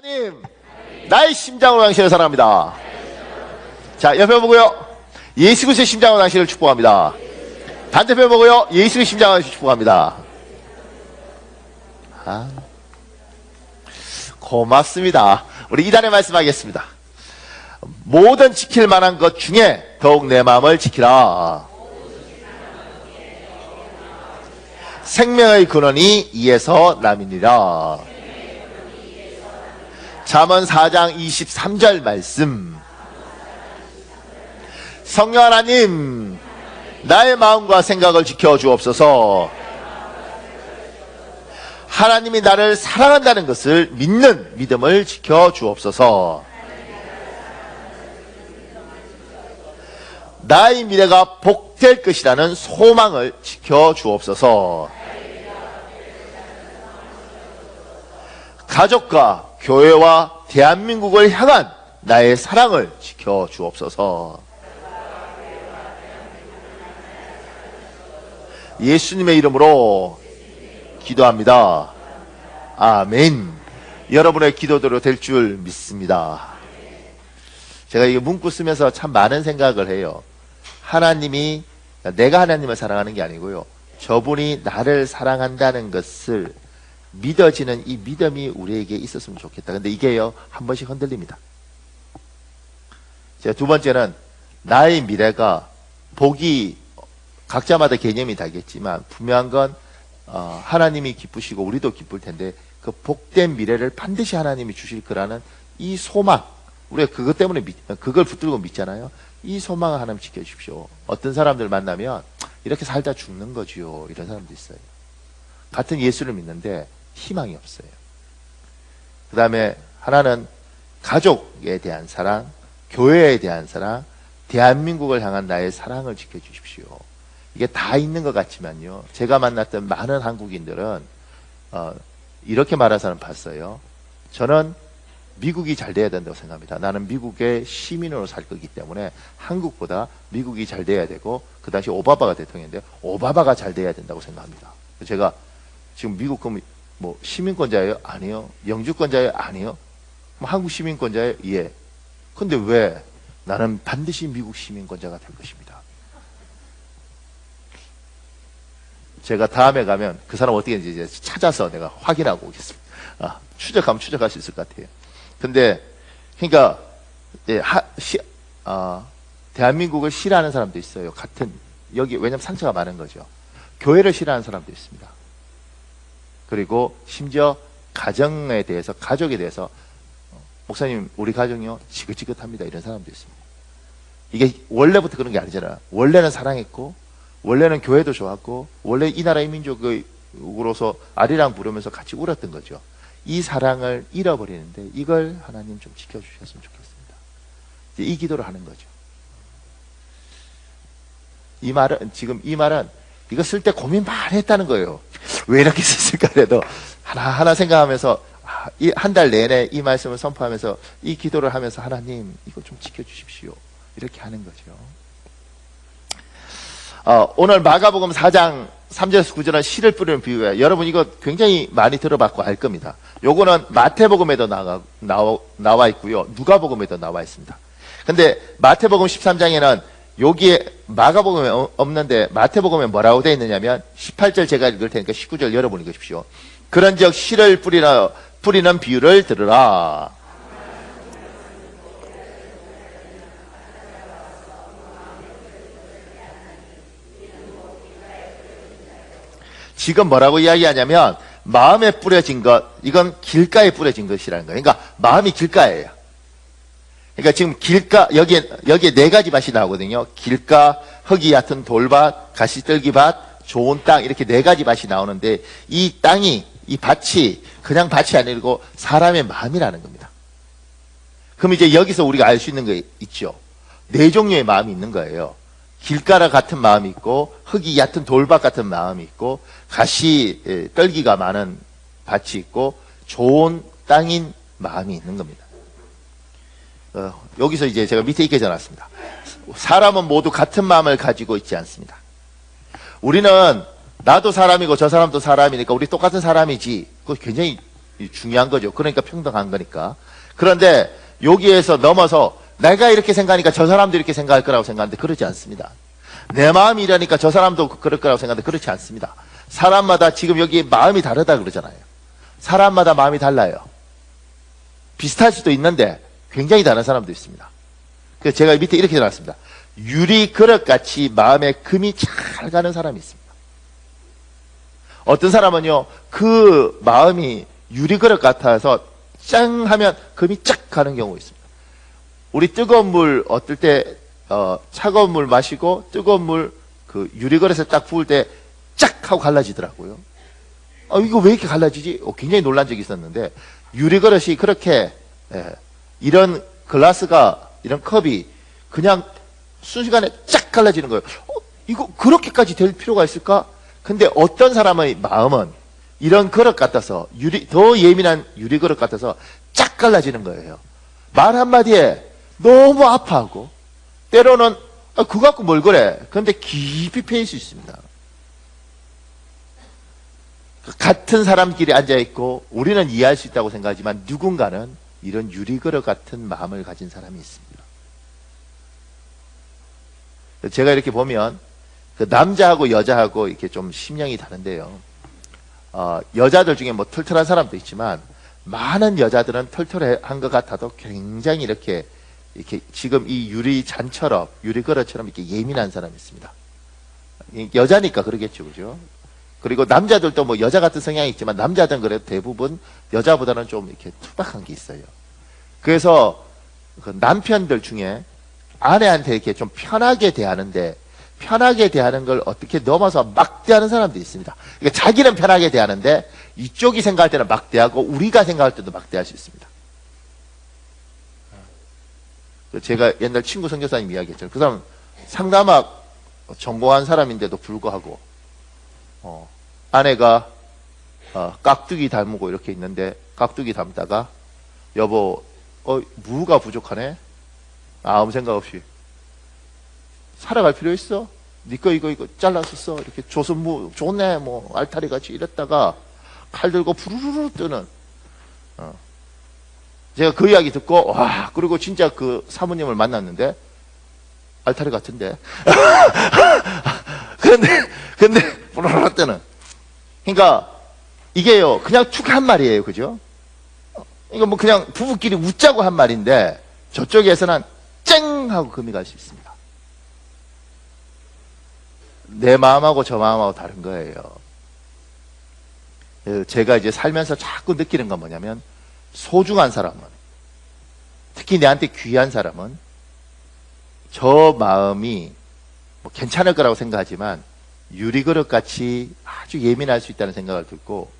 하나님, 나의 심장으로 당신을 사랑합니다. 자, 옆에 보고요. 예수 그리스도의 심장으로 당신을 축복합니다. 반대편 보고요. 예수 그리스도의 심장으로 당신을 축복합니다. 고맙습니다. 우리 2단에 말씀하겠습니다. 모든 지킬 만한 것 중에 더욱 내 마음을 지키라. 생명의 근원이 이에서 남이니라. 잠언 4장 23절 말씀. 성령 하나님, 나의 마음과 생각을 지켜 주옵소서. 하나님이 나를 사랑한다는 것을 믿는 믿음을 지켜 주옵소서. 나의 미래가 복될 것이라는 소망을 지켜 주옵소서. 가족과 교회와 대한민국을 향한 나의 사랑을 지켜 주옵소서. 예수님의 이름으로 기도합니다. 아멘. 여러분의 기도대로 될 줄 믿습니다. 제가 이 문구 쓰면서 참 많은 생각을 해요. 하나님이, 내가 하나님을 사랑하는 게 아니고요, 저분이 나를 사랑한다는 것을 믿어지는 이 믿음이 우리에게 있었으면 좋겠다. 근데 이게요, 한 번씩 흔들립니다. 자, 두 번째는 나의 미래가, 복이 각자마다 개념이 다르겠지만 분명한 건 하나님이 기쁘시고 우리도 기쁠 텐데 그 복된 미래를 반드시 하나님이 주실 거라는 이 소망, 우리가 그것 때문에 그걸 붙들고 믿잖아요. 이 소망을 하나님 지켜주십시오. 어떤 사람들 만나면 이렇게 살다 죽는 거지요, 이런 사람도 있어요. 같은 예수를 믿는데 희망이 없어요. 그 다음에 하나는 가족에 대한 사랑, 교회에 대한 사랑, 대한민국을 향한 나의 사랑을 지켜주십시오. 이게 다 있는 것 같지만요, 제가 만났던 많은 한국인들은 이렇게 말하는 사람 봤어요. 저는 미국이 잘 돼야 된다고 생각합니다. 나는 미국의 시민으로 살 거기 때문에 한국보다 미국이 잘 돼야 되고, 그 당시 오바마가 대통령인데 오바마가 잘 돼야 된다고 생각합니다. 제가 지금 미국 그럼 뭐 시민권자예요? 아니요. 영주권자예요? 아니요. 뭐 한국 시민권자예요? 예. 근데 왜? 나는 반드시 미국 시민권자가 될 것입니다. 제가 다음에 가면 그 사람 어떻게 했는지 이제 찾아서 내가 확인하고 오겠습니다. 추적하면 추적할 수 있을 것 같아요. 근데, 그러니까, 대한민국을 싫어하는 사람도 있어요. 여기, 왜냐면 상처가 많은 거죠. 교회를 싫어하는 사람도 있습니다. 그리고 심지어 가정에 대해서, 가족에 대해서, 목사님, 우리 가정이요, 지긋지긋합니다. 이런 사람도 있습니다. 이게 원래부터 그런 게 아니잖아요. 원래는 사랑했고, 원래는 교회도 좋았고, 원래 이 나라의 민족으로서 아리랑 부르면서 같이 울었던 거죠. 이 사랑을 잃어버리는데 이걸 하나님 좀 지켜주셨으면 좋겠습니다. 이제 이 기도를 하는 거죠. 지금 이 말은 이거 쓸 때 고민 많이 했다는 거예요. 왜 이렇게 썼을까 해도 하나하나 생각하면서 한 달 내내 이 말씀을 선포하면서 이 기도를 하면서 하나님 이거 좀 지켜주십시오. 이렇게 하는 거죠. 오늘 마가복음 4장 3절에서 9절은 씨를 뿌리는 비유예요. 여러분 이거 굉장히 많이 들어봤고 알 겁니다. 요거는 마태복음에도 나와 있고요, 누가복음에도 나와 있습니다. 근데 마태복음 13장에는 여기에 마가복음에 없는데 마태복음에 뭐라고 되어 있느냐면 18절 제가 읽을 테니까 19절 여러분 읽으십시오. 그런즉 씨를 뿌리는 비유를 들으라. 지금 뭐라고 이야기하냐면 마음에 뿌려진 것, 이건 길가에 뿌려진 것이라는 거예요. 그러니까 마음이 길가예요. 그러니까 지금 길가, 여기에 네 가지 밭이 나오거든요. 길가, 흙이 얕은 돌밭, 가시떨기밭, 좋은 땅, 이렇게 네 가지 밭이 나오는데 이 땅이, 이 밭이 그냥 밭이 아니고 사람의 마음이라는 겁니다. 그럼 이제 여기서 우리가 알 수 있는 거 있죠. 네 종류의 마음이 있는 거예요. 길가라 같은 마음이 있고, 흙이 얕은 돌밭 같은 마음이 있고, 가시 떨기가 많은 밭이 있고, 좋은 땅인 마음이 있는 겁니다. 여기서 이제 제가 밑에 이렇게 적어놨습니다. 사람은 모두 같은 마음을 가지고 있지 않습니다. 우리는 나도 사람이고 저 사람도 사람이니까 우리 똑같은 사람이지. 그거 굉장히 중요한 거죠. 그러니까 평등한 거니까. 그런데 여기에서 넘어서 내가 이렇게 생각하니까 저 사람도 이렇게 생각할 거라고 생각하는데 그러지 않습니다. 내 마음이 이러니까 저 사람도 그럴 거라고 생각하는데 그렇지 않습니다. 사람마다 지금 여기 마음이 다르다 그러잖아요. 사람마다 마음이 달라요. 비슷할 수도 있는데 굉장히 다른 사람도 있습니다. 그래서 제가 밑에 이렇게 해놨습니다. 유리 그릇같이 마음에 금이 잘 가는 사람이 있습니다. 어떤 사람은요, 그 마음이 유리 그릇 같아서 짱 하면 금이 쫙 가는 경우가 있습니다. 우리 뜨거운 물 어떨 때 차가운 물 마시고 뜨거운 물 그 유리 그릇에 딱 부을 때 쫙 하고 갈라지더라고요. 이거 왜 이렇게 갈라지지? 굉장히 놀란 적이 있었는데 유리 그릇이 그렇게 이런 글라스가 이런 컵이 그냥 순식간에 쫙 갈라지는 거예요. 이거 그렇게까지 될 필요가 있을까? 근데 어떤 사람의 마음은 이런 그릇 같아서 더 예민한 유리 그릇 같아서 쫙 갈라지는 거예요. 말 한마디에 너무 아파하고 때로는 그거 갖고 뭘 그래? 그런데 깊이 패일 수 있습니다. 같은 사람끼리 앉아있고 우리는 이해할 수 있다고 생각하지만 누군가는 이런 유리 그릇 같은 마음을 가진 사람이 있습니다. 제가 이렇게 보면 그 남자하고 여자하고 이렇게 좀 심령이 다른데요. 여자들 중에 뭐 털털한 사람도 있지만 많은 여자들은 털털한 것 같아도 굉장히 이렇게 지금 이 유리잔처럼 유리 그릇처럼 이렇게 예민한 사람이 있습니다. 여자니까 그러겠죠, 그죠? 그리고 남자들도 뭐 여자 같은 성향이 있지만 남자들은 그래도 대부분 여자보다는 좀 이렇게 투박한 게 있어요. 그래서 그 남편들 중에 아내한테 이렇게 좀 편하게 대하는데 편하게 대하는 걸 어떻게 넘어서 막 대하는 사람도 있습니다. 그러니까 자기는 편하게 대하는데 이쪽이 생각할 때는 막 대하고 우리가 생각할 때도 막 대할 수 있습니다. 제가 옛날 친구 선교사님 이야기했잖아요. 그 사람 상담학 전공한 사람인데도 불구하고 아내가 깍두기 닮고 이렇게 있는데 깍두기 닮다가 여보 무가 부족하네? 아무 생각 없이 살아갈 필요 있어? 니꺼 이거 잘라서 써 이렇게 조선무 좋네 뭐 알타리 같이 이랬다가 칼 들고 부르르르 뜨는 제가 그 이야기 듣고 와 그리고 진짜 그 사모님을 만났는데 알타리 같은데 근데 부르르르 뜨는 그러니까 이게요 그냥 툭 한 말이에요 그죠? 이거 뭐 그냥 부부끼리 웃자고 한 말인데 저쪽에서는 쨍 하고 금이 갈 수 있습니다. 내 마음하고 저 마음하고 다른 거예요. 제가 이제 살면서 자꾸 느끼는 건 뭐냐면 소중한 사람은 특히 내한테 귀한 사람은 저 마음이 뭐 괜찮을 거라고 생각하지만 유리그릇 같이 아주 예민할 수 있다는 생각을 듣고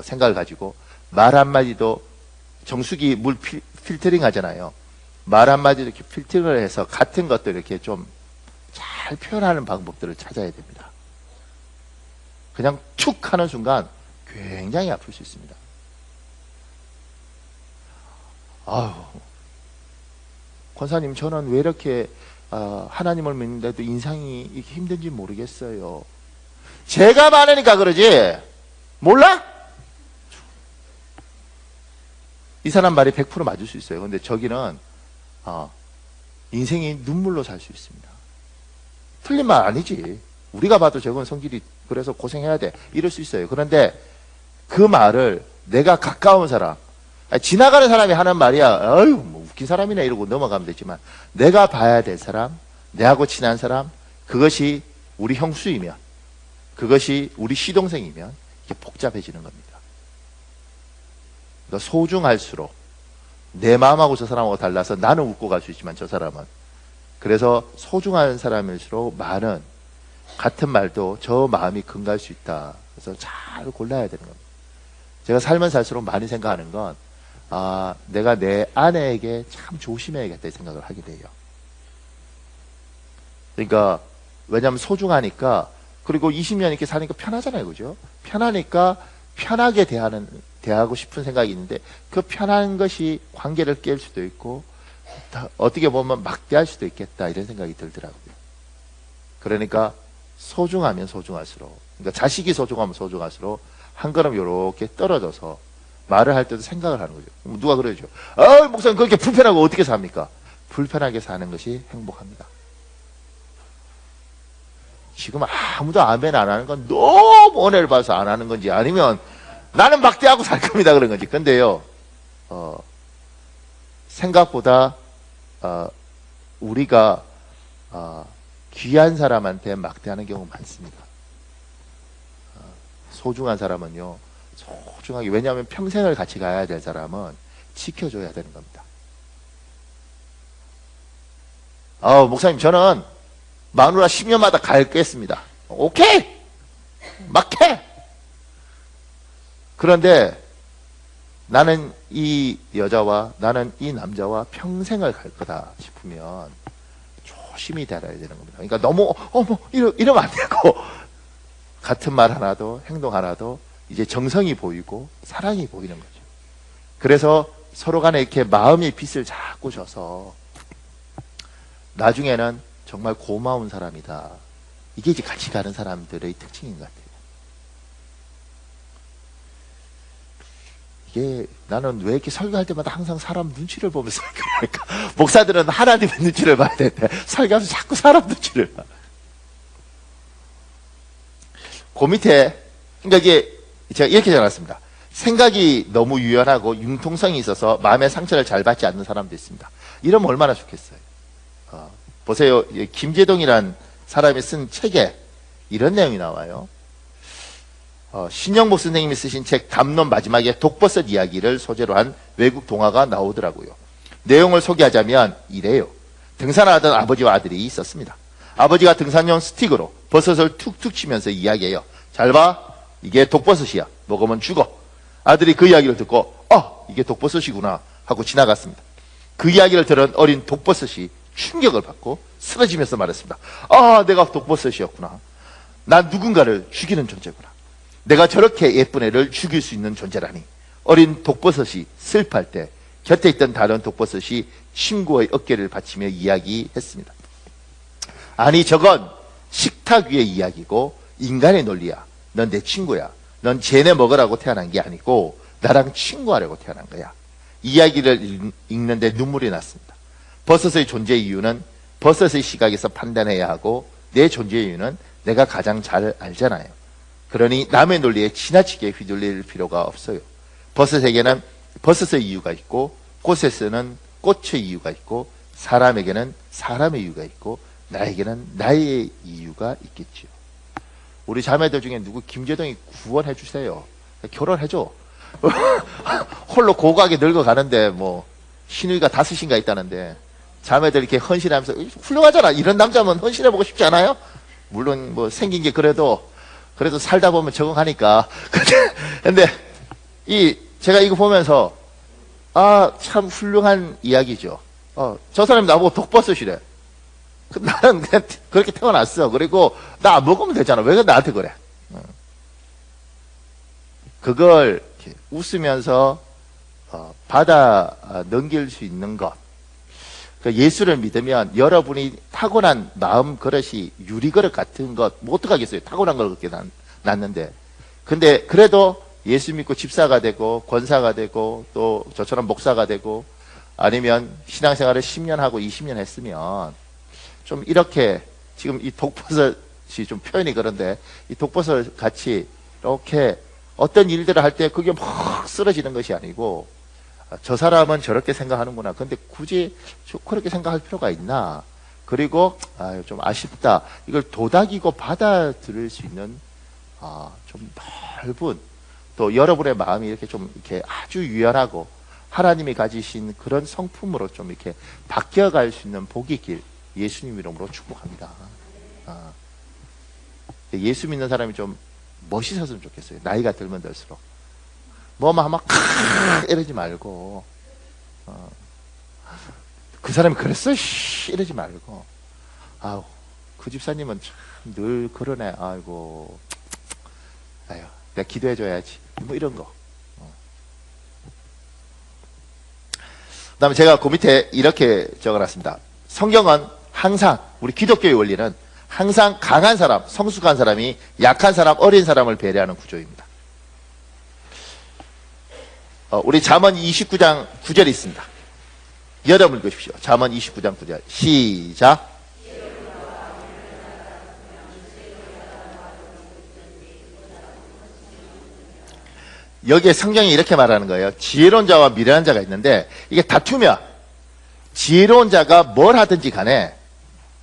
생각을 가지고 말 한마디도 정수기 물 필터링 하잖아요. 말 한마디도 이렇게 필터링을 해서 같은 것도 이렇게 좀 잘 표현하는 방법들을 찾아야 됩니다. 그냥 툭 하는 순간 굉장히 아플 수 있습니다. 아유, 권사님 저는 왜 이렇게 하나님을 믿는데도 인상이 이렇게 힘든지 모르겠어요. 제가 많으니까 그러지 몰라? 이 사람 말이 100% 맞을 수 있어요. 근데 저기는 인생이 눈물로 살 수 있습니다. 틀린 말 아니지. 우리가 봐도 저건 성질이 그래서 고생해야 돼 이럴 수 있어요. 그런데 그 말을 내가 가까운 사람 지나가는 사람이 하는 말이야 어휴 뭐 웃긴 사람이네 이러고 넘어가면 되지만 내가 봐야 될 사람 내하고 친한 사람 그것이 우리 형수이면 그것이 우리 시동생이면 이게 복잡해지는 겁니다. 그러니까 소중할수록 내 마음하고 저 사람하고 달라서 나는 웃고 갈 수 있지만 저 사람은 그래서 소중한 사람일수록 말은 같은 말도 저 마음이 금갈 수 있다. 그래서 잘 골라야 되는 겁니다. 제가 살면 살수록 많이 생각하는 건 내가 내 아내에게 참 조심해야겠다 생각을 하게 돼요. 그러니까 왜냐하면 소중하니까 그리고 20년 이렇게 사니까 편하잖아요. 그죠? 편하니까 편하게 대하고 싶은 생각이 있는데 그 편한 것이 관계를 깰 수도 있고 어떻게 보면 막대할 수도 있겠다 이런 생각이 들더라고요. 그러니까 소중하면 소중할수록 그러니까 자식이 소중하면 소중할수록 한 걸음 요렇게 떨어져서 말을 할 때도 생각을 하는 거죠. 누가 그러죠. 목사님 그렇게 불편하고 어떻게 삽니까? 불편하게 사는 것이 행복합니다. 지금 아무도 아멘 안 하는 건 너무 은혜를 받아서 안 하는 건지, 아니면 나는 막대하고 살 겁니다 그런 건지. 근데요, 생각보다 우리가 귀한 사람한테 막대하는 경우 많습니다. 소중한 사람은요, 소중하게, 왜냐하면 평생을 같이 가야 될 사람은 지켜줘야 되는 겁니다. 목사님 저는 마누라 10년마다 갈겠습니다. 오케이! 막 해! 그런데 나는 이 여자와, 나는 이 남자와 평생을 갈 거다 싶으면 조심히 다뤄야 되는 겁니다. 그러니까 너무 이러면 안 되고, 같은 말 하나도 행동 하나도 이제 정성이 보이고 사랑이 보이는 거죠. 그래서 서로 간에 이렇게 마음의 빛을 자꾸 줘서 나중에는 정말 고마운 사람이다. 이게 이제 같이 가는 사람들의 특징인 것 같아요. 이게 나는 왜 이렇게 설교할 때마다 항상 사람 눈치를 보면서 설교할까? 목사들은 하나님의 눈치를 봐야 되는데 설교하면서 자꾸 사람 눈치를 봐. 그 밑에, 그러니까 이게 제가 이렇게 적어놨습니다. 생각이 너무 유연하고 융통성이 있어서 마음의 상처를 잘 받지 않는 사람도 있습니다. 이러면 얼마나 좋겠어요. 보세요. 김재동이란 사람이 쓴 책에 이런 내용이 나와요. 신영복 선생님이 쓰신 책 담론 마지막에 독버섯 이야기를 소재로 한 외국 동화가 나오더라고요. 내용을 소개하자면 이래요. 등산하던 아버지와 아들이 있었습니다. 아버지가 등산용 스틱으로 버섯을 툭툭 치면서 이야기해요. 잘 봐. 이게 독버섯이야. 먹으면 죽어. 아들이 그 이야기를 듣고 이게 독버섯이구나 하고 지나갔습니다. 그 이야기를 들은 어린 독버섯이 충격을 받고 쓰러지면서 말했습니다. 내가 독버섯이었구나. 난 누군가를 죽이는 존재구나. 내가 저렇게 예쁜 애를 죽일 수 있는 존재라니. 어린 독버섯이 슬퍼할 때 곁에 있던 다른 독버섯이 친구의 어깨를 받치며 이야기했습니다. 아니 저건 식탁 위의 이야기고 인간의 논리야. 넌 내 친구야. 넌 쟤네 먹으라고 태어난 게 아니고 나랑 친구하려고 태어난 거야. 이야기를 읽는데 눈물이 났습니다. 버섯의 존재 이유는 버섯의 시각에서 판단해야 하고 내 존재 이유는 내가 가장 잘 알잖아요. 그러니 남의 논리에 지나치게 휘둘릴 필요가 없어요. 버섯에게는 버섯의 이유가 있고 꽃에서는 꽃의 이유가 있고 사람에게는 사람의 이유가 있고 나에게는 나의 이유가 있겠지요. 우리 자매들 중에 누구 김재동이 구원해 주세요. 결혼해줘. 홀로 고고하게 늙어가는데 뭐 신우이가 5인가 있다는데 자매들 이렇게 헌신하면서 훌륭하잖아. 이런 남자면 헌신해보고 싶지 않아요? 물론 뭐 생긴 게 그래도 살다 보면 적응하니까. 근데 제가 이거 보면서 참 훌륭한 이야기죠. 저 사람이 나보고 독버섯이래. 나는 그냥 그렇게 태어났어. 그리고 나 안 먹으면 되잖아. 왜 나한테 그래? 그걸 이렇게 웃으면서 받아 넘길 수 있는 것. 예수를 믿으면 여러분이 타고난 마음 그릇이 유리그릇 같은 것, 뭐 어떡하겠어요? 타고난 걸 그렇게 낳는데. 근데 그래도 예수 믿고 집사가 되고 권사가 되고 또 저처럼 목사가 되고 아니면 신앙생활을 10년 하고 20년 했으면 좀 이렇게 지금 이 독버섯이 좀 표현이 그런데 이 독버섯 같이 이렇게 어떤 일들을 할 때 그게 막 쓰러지는 것이 아니고 저 사람은 저렇게 생각하는구나. 근데 굳이 그렇게 생각할 필요가 있나? 그리고 좀 아쉽다. 이걸 도닥이고 받아들일 수 있는 좀 넓은 또 여러분의 마음이 이렇게 좀 이렇게 아주 유연하고 하나님이 가지신 그런 성품으로 좀 이렇게 바뀌어갈 수 있는 복의 길 예수님 이름으로 축복합니다. 예수 믿는 사람이 좀 멋있었으면 좋겠어요. 나이가 들면 들수록. 뭐만 하면 이러지 말고 그 사람이 그랬어? 이러지 말고 그 집사님은 참 늘 그러네. 아이고 내가 기도해줘야지. 뭐 이런 거. 그 다음에 제가 그 밑에 이렇게 적어놨습니다. 성경은 항상 우리 기독교의 원리는 항상 강한 사람, 성숙한 사람이 약한 사람, 어린 사람을 배려하는 구조입니다. 우리 잠언 29장 9절이 있습니다. 여러분 읽으십시오. 잠언 29장 9절. 시작. 여기에 성경이 이렇게 말하는 거예요. 지혜로운 자와 미련한 자가 있는데 이게 다투면 지혜로운 자가 뭘 하든지 간에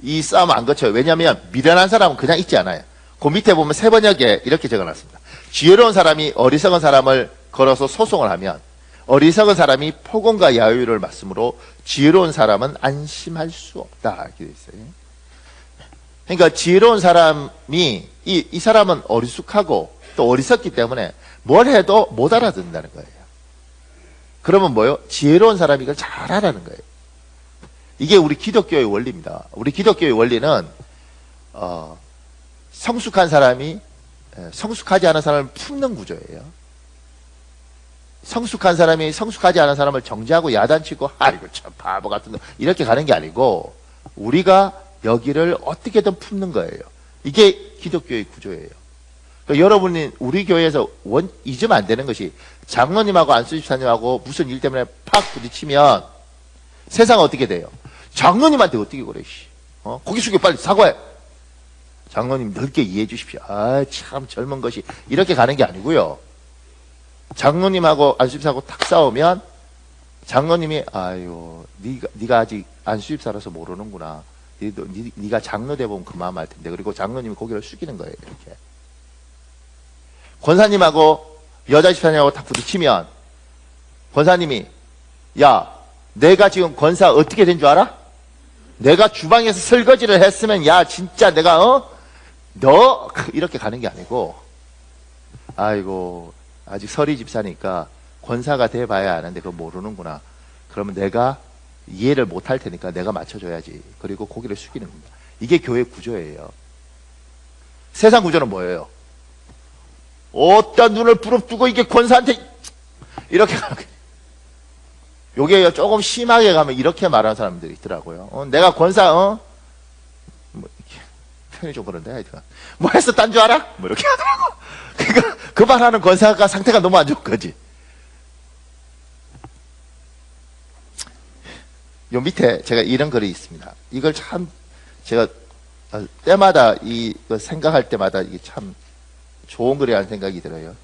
이 싸움 안 거쳐요. 왜냐하면 미련한 사람은 그냥 있지 않아요. 그 밑에 보면 세 번역에 이렇게 적어놨습니다. 지혜로운 사람이 어리석은 사람을 걸어서 소송을 하면 어리석은 사람이 폭언과 야유를 맞으므로 지혜로운 사람은 안심할 수 없다. 이렇게 되어 있어요. 그러니까 지혜로운 사람이 이 사람은 어리숙하고 또 어리석기 때문에 뭘 해도 못 알아듣는다는 거예요. 그러면 뭐요? 지혜로운 사람이 이걸 잘 하라는 거예요. 이게 우리 기독교의 원리입니다. 우리 기독교의 원리는 성숙한 사람이 성숙하지 않은 사람을 품는 구조예요. 성숙한 사람이 성숙하지 않은 사람을 정죄하고 야단치고 아이고 참 바보 같은 놈 이렇게 가는 게 아니고 우리가 여기를 어떻게든 품는 거예요. 이게 기독교의 구조예요. 그러니까 여러분이 우리 교회에서 잊으면 안 되는 것이 장로님하고 안수집사님하고 무슨 일 때문에 팍 부딪히면 세상은 어떻게 돼요? 장로님한테 어떻게 그래? 고개 숙여 빨리 사과해. 장로님 넓게 이해해 주십시오. 아, 참 젊은 것이 이렇게 가는 게 아니고요. 장로님하고 안수집사하고 탁 싸우면 장로님이 아유 네가 아직 안수집사라서 모르는구나. 네가 장로 돼보면 그 마음 알 텐데. 그리고 장로님이 고개를 숙이는 거예요. 이렇게. 권사님하고 여자 집사님하고 탁 부딪히면 권사님이 야 내가 지금 권사 어떻게 된 줄 알아? 내가 주방에서 설거지를 했으면 야 진짜 내가 너 이렇게 가는 게 아니고 아이고 아직 서리 집사니까 권사가 돼봐야 아는데 그거 모르는구나. 그러면 내가 이해를 못할 테니까 내가 맞춰줘야지. 그리고 고개를 숙이는 겁니다. 이게 교회 구조예요. 세상 구조는 뭐예요? 어디다 눈을 부릅뜨고 이게 권사한테 이렇게 가는 거예요. 요게 조금 심하게 가면 이렇게 말하는 사람들이 있더라고요. 내가 권사 뭐 이렇게 표현이 좀 그런데 하여튼 뭐 했어 딴 줄 알아? 뭐 이렇게 하더라고. 그러니까 그 말하는 권사가 상태가 너무 안 좋은 거지. 요 밑에 제가 이런 글이 있습니다. 이걸 참 제가 때마다 생각할 때마다 이게 참 좋은 글이라는 생각이 들어요.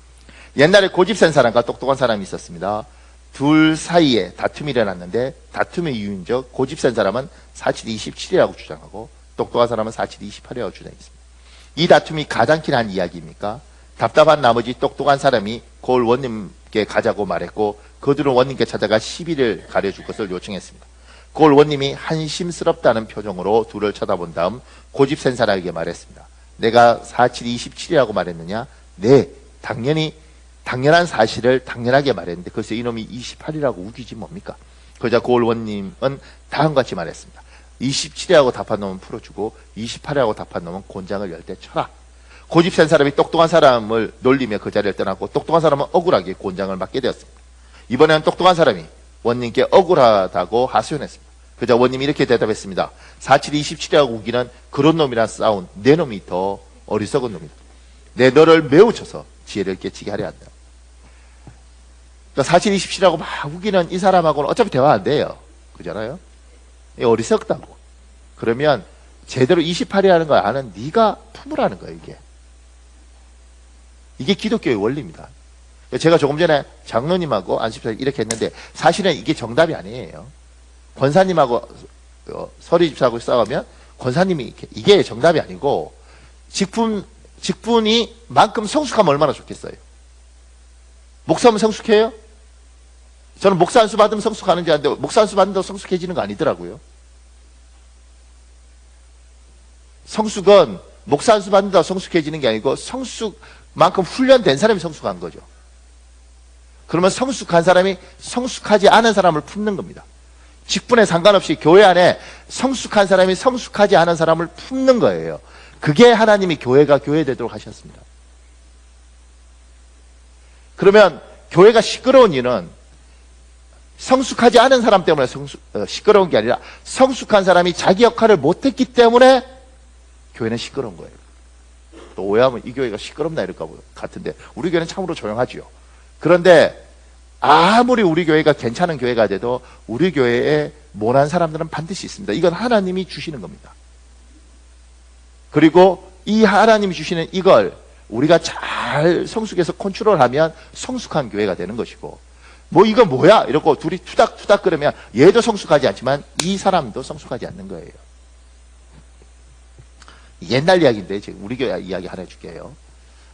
옛날에 고집센 사람과 똑똑한 사람이 있었습니다. 둘 사이에 다툼이 일어났는데 다툼의 이유인적 고집센 사람은 4-7 27이라고 주장하고 똑똑한 사람은 4-7 28이라고 주장했습니다. 이 다툼이 가장 한 이야기입니까? 답답한 나머지 똑똑한 사람이 고을 원님께 가자고 말했고 그들은 원님께 찾아가 시비를 가려줄 것을 요청했습니다. 고을 원님이 한심스럽다는 표정으로 둘을 쳐다본 다음 고집센 사람에게 말했습니다. 내가 4-7 27이라고 말했느냐? 네, 당연한 사실을 당연하게 말했는데 글쎄 이놈이 28이라고 우기지 뭡니까? 그러자 고을 원님은 다음과 같이 말했습니다. 27이라고 답한 놈은 풀어주고 28이라고 답한 놈은 곤장을 열 때 쳐라. 고집센 사람이 똑똑한 사람을 놀리며 그 자리를 떠났고 똑똑한 사람은 억울하게 곤장을 맞게 되었습니다. 이번에는 똑똑한 사람이 원님께 억울하다고 하소연했습니다. 그러자 원님이 이렇게 대답했습니다. 4-7 27이라고 우기는 그런 놈이랑 싸운 내 놈이 더 어리석은 놈이다. 내 너를 매우 쳐서 지혜를 깨치게 하려 한다. 그러니까 4-7 27이라고 막 우기는 이 사람하고는 어차피 대화 안 돼요. 그잖아요? 어리석다고. 그러면 제대로 28이라는 걸 아는 네가 품으라는 거예요. 이게 기독교의 원리입니다. 제가 조금 전에 장로님하고 안수집사 이렇게 했는데 사실은 이게 정답이 아니에요. 권사님하고 서리집사하고 싸우면 권사님이 이게 정답이 아니고 직분이 만큼 성숙하면 얼마나 좋겠어요. 목사면 성숙해요? 저는 목사 안수 받으면 성숙하는 줄 알았는데 목사 안수 받는다고 성숙해지는 거 아니더라고요. 성숙은 목사 안수 받는다고 성숙해지는 게 아니고 성숙만큼 훈련된 사람이 성숙한 거죠. 그러면 성숙한 사람이 성숙하지 않은 사람을 품는 겁니다. 직분에 상관없이 교회 안에 성숙한 사람이 성숙하지 않은 사람을 품는 거예요. 그게 하나님이 교회가 교회 되도록 하셨습니다. 그러면 교회가 시끄러운 이유는 성숙하지 않은 사람 때문에 시끄러운 게 아니라 성숙한 사람이 자기 역할을 못했기 때문에 교회는 시끄러운 거예요. 또 오해하면 이 교회가 시끄럽나 이럴 것 같은데 우리 교회는 참으로 조용하지요. 그런데 아무리 우리 교회가 괜찮은 교회가 돼도 우리 교회에 모난 사람들은 반드시 있습니다. 이건 하나님이 주시는 겁니다. 그리고 이 하나님이 주시는 이걸 우리가 잘 성숙해서 컨트롤하면 성숙한 교회가 되는 것이고, 뭐 이거 뭐야? 이러고 둘이 투닥투닥 그러면 얘도 성숙하지 않지만 이 사람도 성숙하지 않는 거예요. 옛날 이야기인데 지금 우리 교회 이야기 하나 해줄게요.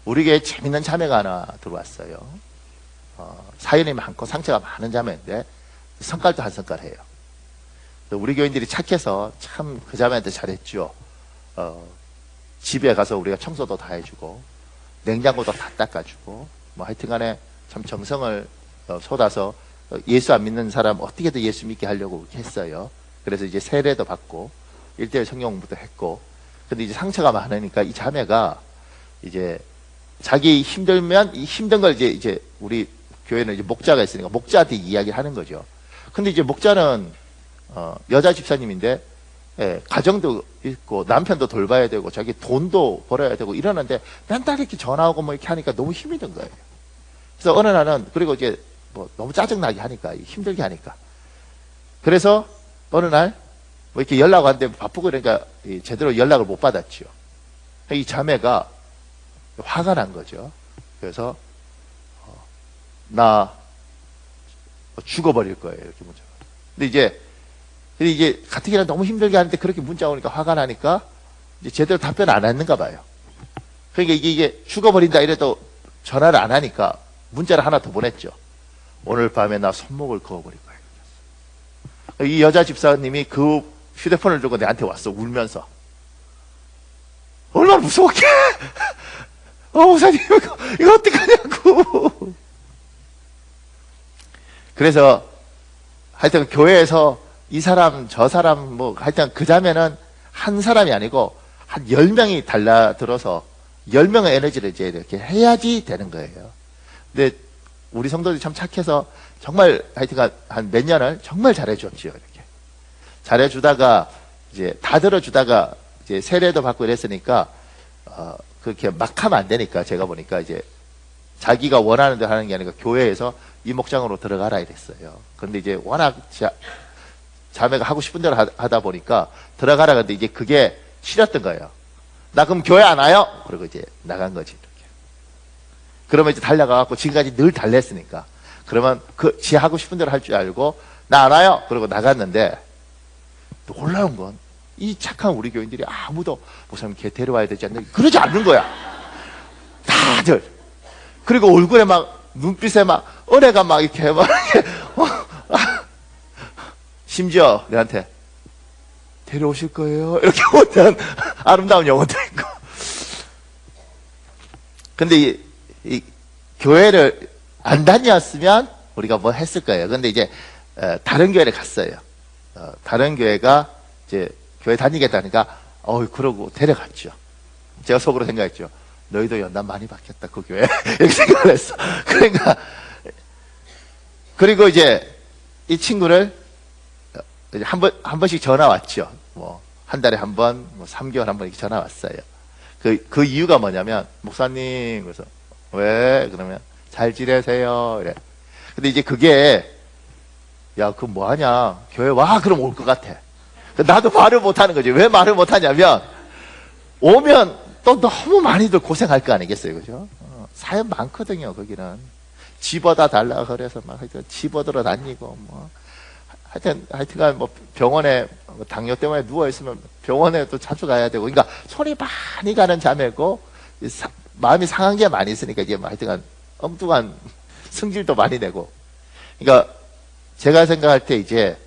우리 교회에 재밌는 자매가 하나 들어왔어요. 사연이 많고 상처가 많은 자매인데 성깔도 한 성깔 해요. 우리 교인들이 착해서 참 그 자매한테 잘했죠. 집에 가서 우리가 청소도 다 해주고 냉장고도 다 닦아주고 뭐 하여튼간에 참 정성을 쏟아서 예수 안 믿는 사람 어떻게든 예수 믿게 하려고 했어요. 그래서 이제 세례도 받고 1:1 성경 공부도 했고, 근데 이제 상처가 많으니까 이 자매가 이제 자기 힘들면 이 힘든 걸 이제 우리 교회는 이제 목자가 있으니까 목자한테 이야기를 하는 거죠. 근데 이제 목자는 여자 집사님인데, 예, 가정도 있고 남편도 돌봐야 되고 자기 돈도 벌어야 되고 이러는데 맨날 이렇게 전화 오고 뭐 이렇게 하니까 너무 힘이 든 거예요. 그래서 어느 날은, 그리고 이제 뭐 너무 짜증나게 하니까, 힘들게 하니까, 그래서 어느 날 뭐 이렇게 연락 왔는데 바쁘고 그러니까 제대로 연락을 못 받았죠. 이 자매가 화가 난 거죠. 그래서 나 죽어버릴 거예요, 이렇게 문자가. 근데 이제 가뜩이나 너무 힘들게 하는데 그렇게 문자 오니까 화가 나니까 이제 제대로 답변 안 했는가 봐요. 그러니까 이게 죽어버린다 이래도 전화를 안 하니까 문자를 하나 더 보냈죠. 오늘 밤에 나 손목을 그어버릴 거예요. 이 여자 집사님이 그 휴대폰을 들고 내한테 왔어, 울면서. 얼마나 무서웠게! 목사님, 이거 어떡하냐고! 그래서 하여튼 교회에서 이 사람, 저 사람, 뭐 하여튼 그 자매는 한 사람이 아니고 한 10명이 달라들어서 10명의 에너지를 이제 이렇게 해야지 되는 거예요. 근데 우리 성도들이 참 착해서 정말 하여튼 한 몇 년을 정말 잘해줬죠. 이렇게 잘해주다가 이제 다 들어주다가 이제 세례도 받고 이랬으니까 그렇게 막 하면 안 되니까 제가 보니까 이제 자기가 원하는 대로 하는 게 아니라 교회에서 이 목장으로 들어가라 이랬어요. 근데 이제 워낙 자매가 하고 싶은 대로 하다 보니까 들어가라. 근데 이제 그게 싫었던 거예요. 나 그럼 교회 안 와요? 그리고 이제 나간 거지. 이렇게. 그러면 이제 달려가갖고 지금까지 늘 달랬으니까. 그러면 지 하고 싶은 대로 할 줄 알고 나 안 와요? 그러고 나갔는데, 놀라운 건 이 착한 우리 교인들이 아무도 목사님 걔 데려와야 되지 않나 그러지 않는 거야. 다들. 그리고 얼굴에 막 눈빛에 막 은혜가 막 이렇게 막 심지어 내한테 데려오실 거예요? 이렇게 못한 아름다운 영어도 있고. 근데 이 교회를 안 다녔으면 우리가 뭐 했을 거예요. 근데 이제 다른 교회를 갔어요. 다른 교회가 이제 교회 다니겠다니까 그러고 데려갔죠. 제가 속으로 생각했죠. 너희도 연단 많이 받겠다 그 교회. 이렇게 생각을 했어. 그러니까 그리고 이제 이 친구를 이제 한 번씩 전화 왔죠. 뭐 한 달에 한 번, 뭐 3개월 한 번 이렇게 전화 왔어요. 그 이유가 뭐냐면, 목사님, 그래서 왜? 그러면 잘 지내세요. 이래. 근데 이제 그게, 야, 그거 뭐 하냐? 교회 와? 그럼 올 것 같아. 나도 말을 못 하는 거지. 왜 말을 못 하냐면, 오면 또 너무 많이들 고생할 거 아니겠어요. 그죠? 사연 많거든요, 거기는. 집어다 달라 그래서 막 하여튼 집어들어 다니고, 뭐. 하여튼간 뭐 병원에 당뇨 때문에 누워있으면 병원에 또 자주 가야 되고, 그러니까 손이 많이 가는 자매고, 마음이 상한 게 많이 있으니까 이게 하여튼간 엉뚱한 승질도 많이 내고. 그러니까 제가 생각할 때 이제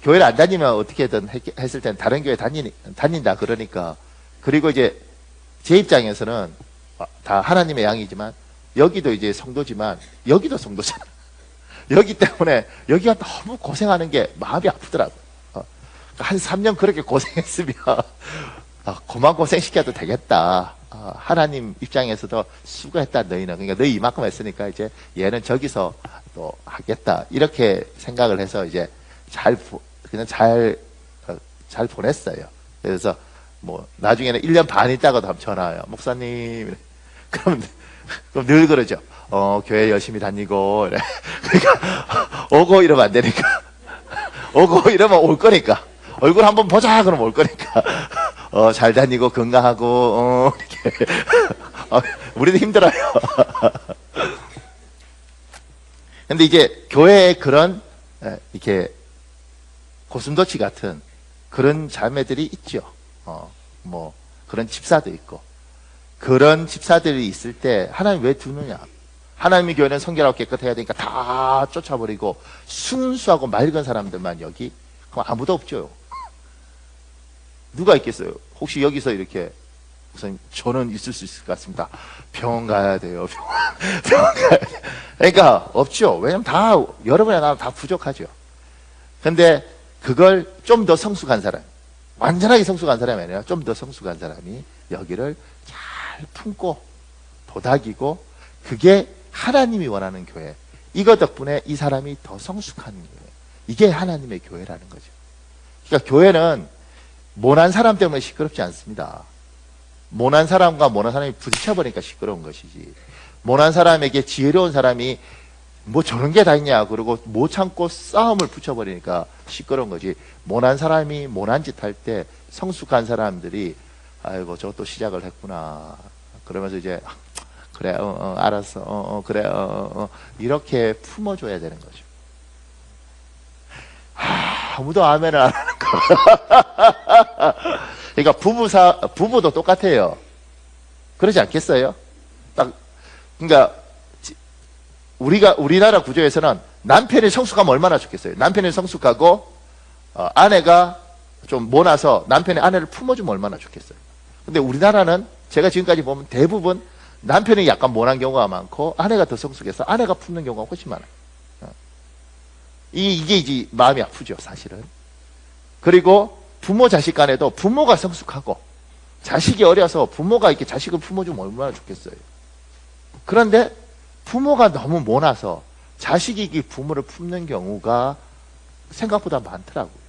교회를 안 다니면 어떻게든 했을 때는 다른 교회 다닌다 그러니까. 그리고 이제 제 입장에서는 다 하나님의 양이지만 여기도 이제 성도지만 여기도 성도잖아. 여기 때문에 여기가 너무 고생하는 게 마음이 아프더라고요. 한 3년 그렇게 고생했으면 그만 고생시켜도 되겠다. 하나님 입장에서도 수고했다 너희는. 그러니까 너희 이만큼 했으니까 이제 얘는 저기서 또 하겠다. 이렇게 생각을 해서 이제 그냥 잘 보냈어요. 그래서 뭐 나중에는 1년 반 있다가도 한번 전화 와요. 목사님. 그럼 늘 그러죠. 교회 열심히 다니고, 이래. 그러니까, 오고 이러면 안 되니까. 오고 이러면 올 거니까. 얼굴 한번 보자, 그러면 올 거니까. 잘 다니고, 건강하고, 이렇게. 우리도 힘들어요. 근데 이제, 교회에 그런, 이렇게, 고슴도치 같은 그런 자매들이 있죠. 뭐, 그런 집사도 있고. 그런 집사들이 있을 때 하나님 왜 두느냐? 하나님의 교회는 성결하고 깨끗해야 되니까 다 쫓아버리고 순수하고 맑은 사람들만 여기? 그럼 아무도 없죠. 누가 있겠어요? 혹시 여기서 이렇게 목사님 저는 있을 수 있을 것 같습니다. 병원 가야 돼요. 병원 가야 돼요. 그러니까 없죠. 왜냐면 다 여러분이나 나는 다 부족하죠. 근데 그걸 좀 더 성숙한 사람, 완전하게 성숙한 사람이 아니라 좀 더 성숙한 사람이 여기를 잘 품고 도닥이고 그게 하나님이 원하는 교회. 이거 덕분에 이 사람이 더 성숙한 교회. 이게 하나님의 교회라는 거죠. 그러니까 교회는 모난 사람 때문에 시끄럽지 않습니다. 모난 사람과 모난 사람이 부딪혀버리니까 시끄러운 것이지. 모난 사람에게 지혜로운 사람이 뭐 저런 게 다 있냐 그러고 못 참고 싸움을 붙여버리니까 시끄러운 거지. 모난 사람이 모난 짓 할 때 성숙한 사람들이 아이고 저것도 시작을 했구나 그러면서 이제 그래 알았어 그래 이렇게 품어줘야 되는 거죠. 아무도 아멘을 안 하는 거. 그러니까 부부도 똑같아요. 그러지 않겠어요? 딱 그러니까 우리나라 구조에서는 남편이 성숙하면 얼마나 좋겠어요. 남편이 성숙하고 아내가 좀 모나서 남편이 아내를 품어주면 얼마나 좋겠어요. 근데 우리나라는 제가 지금까지 보면 대부분 남편이 약간 모난 경우가 많고 아내가 더 성숙해서 아내가 품는 경우가 훨씬 많아요. 이게 이제 마음이 아프죠, 사실은. 그리고 부모 자식 간에도 부모가 성숙하고 자식이 어려서 부모가 이렇게 자식을 품어주면 얼마나 좋겠어요. 그런데 부모가 너무 모나서 자식이 부모를 품는 경우가 생각보다 많더라고요.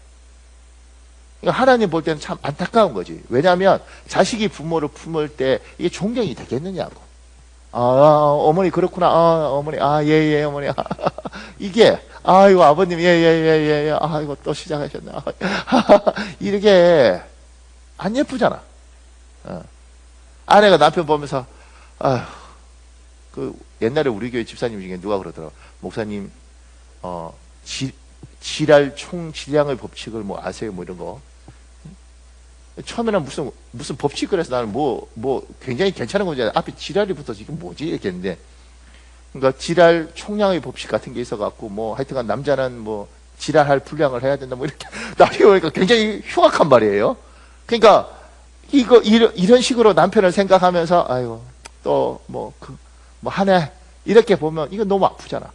하나님 볼 때는 참 안타까운 거지. 왜냐하면 자식이 부모를 품을 때 이게 존경이 되겠느냐고. 어머니 그렇구나. 어머니 예 어머니. 이게 아이고 아버님 예. 아이고 또 시작하셨네. 이렇게 안 예쁘잖아. 아내가 남편 보면서 그 옛날에 우리 교회 집사님 중에 누가 그러더라고. 목사님 지랄 총질량의 법칙을 뭐 아세요? 뭐 이런 거. 처음에는 무슨 법칙 그래서 나는 뭐 굉장히 괜찮은 건지 앞에 지랄이 붙어서 지금 뭐지? 이렇게 했는데 그러니까 지랄 총량의 법칙 같은 게 있어갖고 뭐 하여튼간 남자는 뭐 지랄할 분량을 해야 된다 뭐 이렇게 나중에 보니까 굉장히 흉악한 말이에요. 그러니까 이런 식으로 남편을 생각하면서 아이고 또 뭐 하네 이렇게 보면 이거 너무 아프잖아.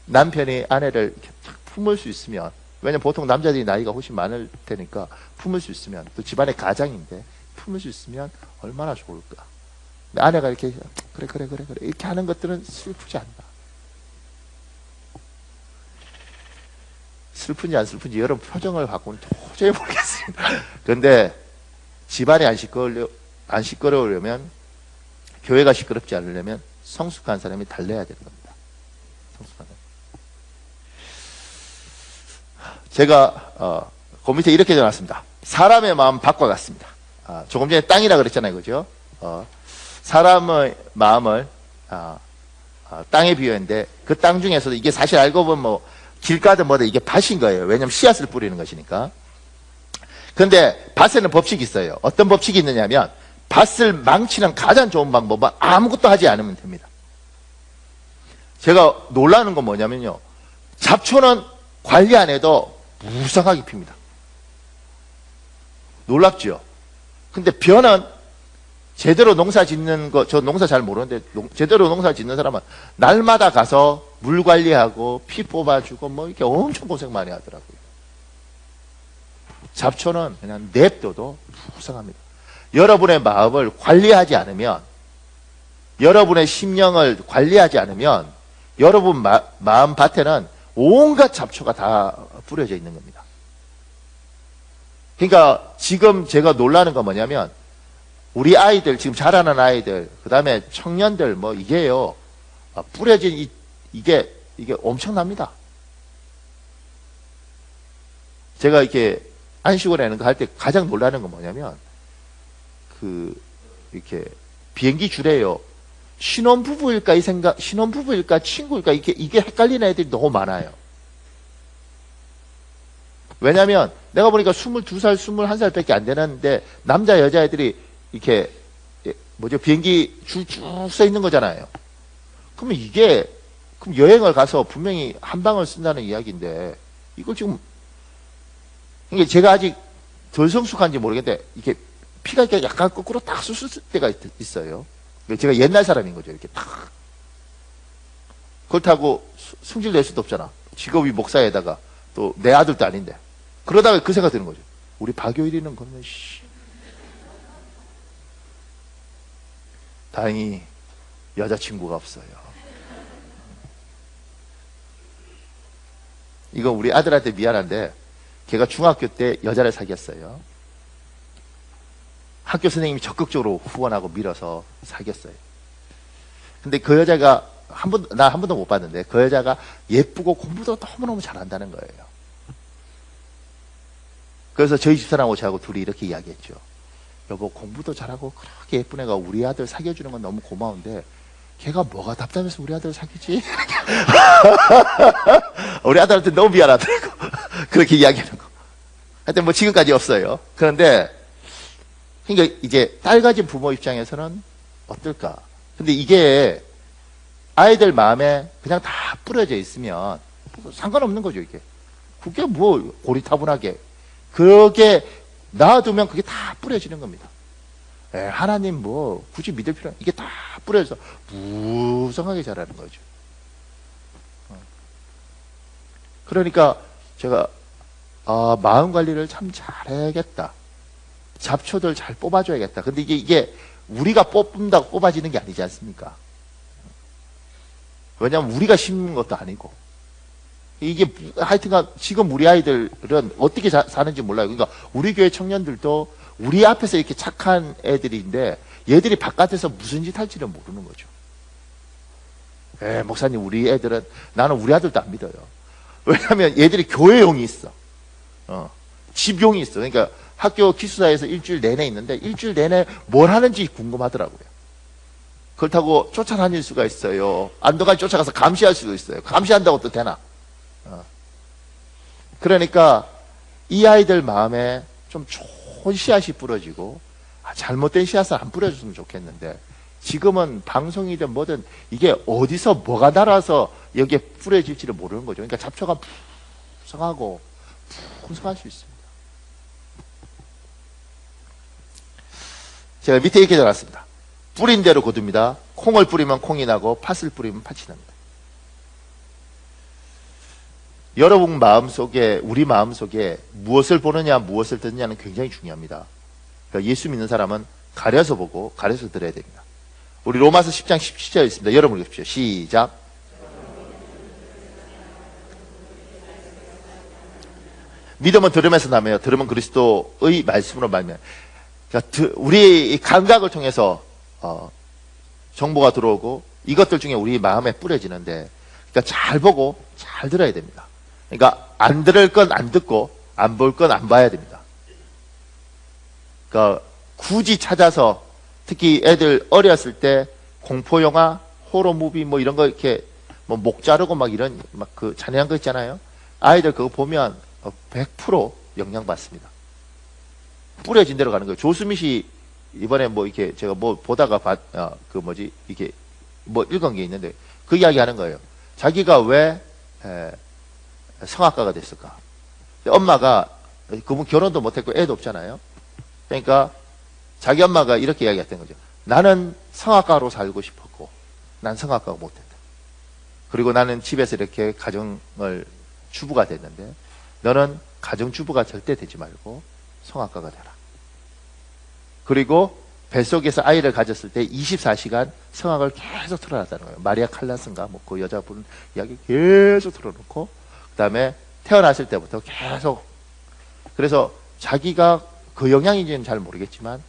남편이 아내를 이렇게 탁 품을 수 있으면 왜냐면 보통 남자들이 나이가 훨씬 많을 테니까 품을 수 있으면 또 집안의 가장인데 품을 수 있으면 얼마나 좋을까. 근데 아내가 이렇게 그래 이렇게 하는 것들은 슬프지 않나. 슬픈지 안 슬픈지 여러분 표정을 갖고는 도저히 모르겠습니다. 그런데 집안이 안 시끄러우려면 교회가 시끄럽지 않으려면 성숙한 사람이 달래야 되는 겁니다. 성숙한 사람. 제가 그 밑에 이렇게 적어놨습니다. 사람의 마음 밖과 같습니다. 조금 전에 땅이라 그랬잖아요, 그죠? 사람의 마음을 땅에 비유했는데 그 땅 중에서도 이게 사실 알고 보면 뭐 길가든 뭐든 이게 밭인 거예요. 왜냐하면 씨앗을 뿌리는 것이니까. 그런데 밭에는 법칙이 있어요. 어떤 법칙이 있느냐면 밭을 망치는 가장 좋은 방법은 아무것도 하지 않으면 됩니다. 제가 놀라는 건 뭐냐면요. 잡초는 관리 안 해도 무성하게 핍니다. 놀랍죠? 근데 벼는 제대로 농사 짓는 거, 저 농사 잘 모르는데, 제대로 농사 짓는 사람은 날마다 가서 물 관리하고 피 뽑아주고 뭐 이렇게 엄청 고생 많이 하더라고요. 잡초는 그냥 냅둬도 무성합니다. 여러분의 마음을 관리하지 않으면, 여러분의 심령을 관리하지 않으면, 여러분 마음 밭에는 온갖 잡초가 다 뿌려져 있는 겁니다. 그러니까 지금 제가 놀라는 건 뭐냐면 우리 아이들 지금 자라는 아이들 그 다음에 청년들 뭐 이게요 뿌려진 이게 엄청납니다. 제가 이렇게 안식원에는 할 때 가장 놀라는 건 뭐냐면, 이렇게 비행기 줄에요. 신혼부부일까 신혼부부일까 친구일까 이게 헷갈리는 애들이 너무 많아요. 왜냐면 내가 보니까 22살, 21살 밖에 안 되는데 남자 여자애들이 이렇게 비행기 줄 쭉 서 있는 거잖아요. 그럼 그럼 여행을 가서 분명히 한 방을 쓴다는 이야기인데 이걸 지금 이게 제가 아직 덜 성숙한지 모르겠는데 이게 피가 이렇게 약간 거꾸로 딱 쑤실 때가 있어요. 제가 옛날 사람인 거죠. 이렇게 딱. 그렇다고 승질 낼 수도 없잖아. 직업이 목사에다가 또 내 아들도 아닌데. 그러다가 그 생각 드는 거죠. 우리 박요일이는 그러면 다행히 여자친구가 없어요. 이거 우리 아들한테 미안한데 걔가 중학교 때 여자를 사귀었어요. 학교 선생님이 적극적으로 후원하고 밀어서 사귀었어요. 근데 그 여자가 나 한 번도 못 봤는데 그 여자가 예쁘고 공부도 너무너무 잘한다는 거예요. 그래서 저희 집사람하고 저하고 둘이 이렇게 이야기했죠. 여보, 공부도 잘하고 그렇게 예쁜 애가 우리 아들 사귀어주는 건 너무 고마운데 걔가 뭐가 답답해서 우리 아들 사귀지? 우리 아들한테 너무 미안하더라고. 그렇게 이야기하는 거. 하여튼 지금까지 없어요. 그런데 그러니까 이제 딸 가진 부모 입장에서는 어떨까? 근데 이게 아이들 마음에 그냥 다 뿌려져 있으면 상관없는 거죠, 이게. 그게 고리타분하게. 그게 놔두면 그게 다 뿌려지는 겁니다. 하나님 굳이 믿을 필요는 이게 다 뿌려져서 무성하게 자라는 거죠. 그러니까 제가 마음 관리를 참 잘해야겠다. 잡초들 잘 뽑아줘야겠다. 근데 이게 우리가 뽑는다고 뽑아지는 게 아니지 않습니까? 왜냐하면 우리가 심는 것도 아니고 이게 하여튼간 지금 우리 아이들은 어떻게 사는지 몰라요. 그러니까 우리 교회 청년들도 우리 앞에서 이렇게 착한 애들인데 얘들이 바깥에서 무슨 짓 할지를 모르는 거죠. 목사님, 우리 애들은 나는 우리 아들도 안 믿어요. 왜냐하면 얘들이 교회용이 있어. 집용이 있어. 그러니까 학교 기숙사에서 일주일 내내 있는데 일주일 내내 뭘 하는지 궁금하더라고요. 그렇다고 쫓아다닐 수가 있어요. 안도까지 쫓아가서 감시할 수도 있어요. 감시한다고 또 되나? 그러니까 이 아이들 마음에 좀 좋은 씨앗이 뿌려지고 잘못된 씨앗을 안 뿌려줬으면 좋겠는데 지금은 방송이든 뭐든 이게 어디서 뭐가 날아서 여기에 뿌려질지를 모르는 거죠. 그러니까 잡초가 풍성하고 풍성할 수 있습니다. 제가 밑에 이렇게 적어놨습니다. 뿌린 대로 거둡니다. 콩을 뿌리면 콩이 나고 팥을 뿌리면 팥이 납니다. 여러분 마음속에, 우리 마음속에 무엇을 보느냐 무엇을 듣느냐는 굉장히 중요합니다. 그러니까 예수 믿는 사람은 가려서 보고 가려서 들어야 됩니다. 우리 로마서 10장 17절 있습니다. 여러분 읽으십시오. 시작. 믿음은 들음에서 나며요. 들음은 그리스도의 말씀으로 말미암아요. 그러니까 우리 감각을 통해서 정보가 들어오고 이것들 중에 우리 마음에 뿌려지는데, 그러니까 잘 보고 잘 들어야 됩니다. 그러니까 안 들을 건 안 듣고 안 볼 건 안 봐야 됩니다. 그러니까 굳이 찾아서, 특히 애들 어렸을 때 공포 영화, 호러 무비 뭐 이런 거 이렇게 목 자르고 막 이런 그 잔인한 거 있잖아요. 아이들 그거 보면 100% 영향받습니다. 뿌려진 대로 가는 거예요. 조수밋이 이번에 이렇게 제가 보다가 이게 읽은 게 있는데 그 이야기 하는 거예요. 자기가 왜 성악가가 됐을까? 엄마가, 그분 결혼도 못했고 애도 없잖아요. 그러니까 자기 엄마가 이렇게 이야기했던 거죠. 나는 성악가로 살고 싶었고 난 성악가가 못했다. 그리고 나는 집에서 이렇게 가정을 주부가 됐는데 너는 가정주부가 절대 되지 말고 성악가가 되라. 그리고 뱃속에서 아이를 가졌을 때 24시간 성악을 계속 틀어놨다는 거예요. 마리아 칼라스인가 그 여자분 이야기 계속 틀어놓고, 그 다음에 태어났을 때부터 계속, 그래서 자기가 그 영향인지는 잘 모르겠지만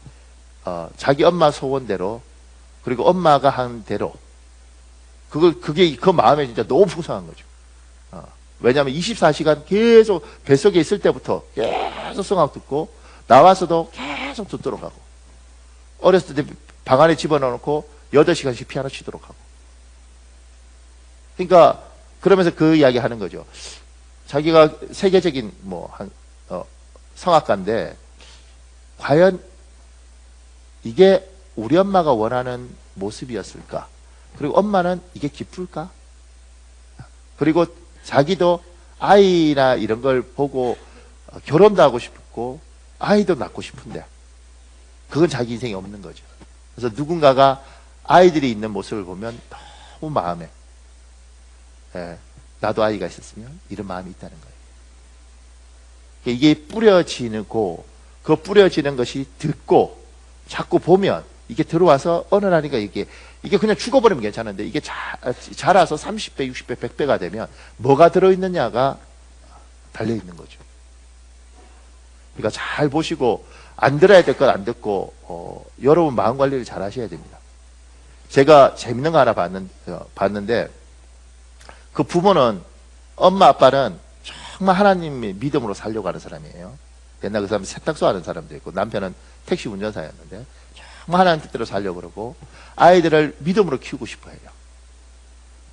자기 엄마 소원대로, 그리고 엄마가 한 대로 그게 그 마음에 진짜 너무 풍성한 거죠. 왜냐하면 24시간 계속 뱃속에 있을 때부터 계속 성악 듣고 나와서도 계속 듣도록 하고 어렸을 때 방 안에 집어넣고 8시간씩 피아노 치도록 하고 그러니까 그러면서 그 이야기 하는 거죠. 자기가 세계적인 성악가인데 과연 이게 우리 엄마가 원하는 모습이었을까? 그리고 엄마는 이게 기쁠까? 그리고 자기도 아이나 이런 걸 보고 결혼도 하고 싶고 아이도 낳고 싶은데 그건 자기 인생에 없는 거죠. 그래서 누군가가 아이들이 있는 모습을 보면 너무 마음에 나도 아이가 있었으면 이런 마음이 있다는 거예요. 이게 뿌려지고 그 뿌려지는 것이 듣고 자꾸 보면 이게 들어와서 어느 날이니까 이게 그냥 죽어버리면 괜찮은데 이게 자라서 30배, 60배, 100배가 되면 뭐가 들어있느냐가 달려있는 거죠. 그러니까 잘 보시고 안 들어야 될 건 안 듣고 여러분 마음 관리를 잘 하셔야 됩니다. 제가 재밌는 거 하나 봤는데 그 부모는 엄마 아빠는 정말 하나님의 믿음으로 살려고 하는 사람이에요. 옛날 그 사람은 세탁소 하는 사람도 있고 남편은 택시 운전사였는데 정말 하나님 뜻대로 살려고 그러고 아이들을 믿음으로 키우고 싶어 해요.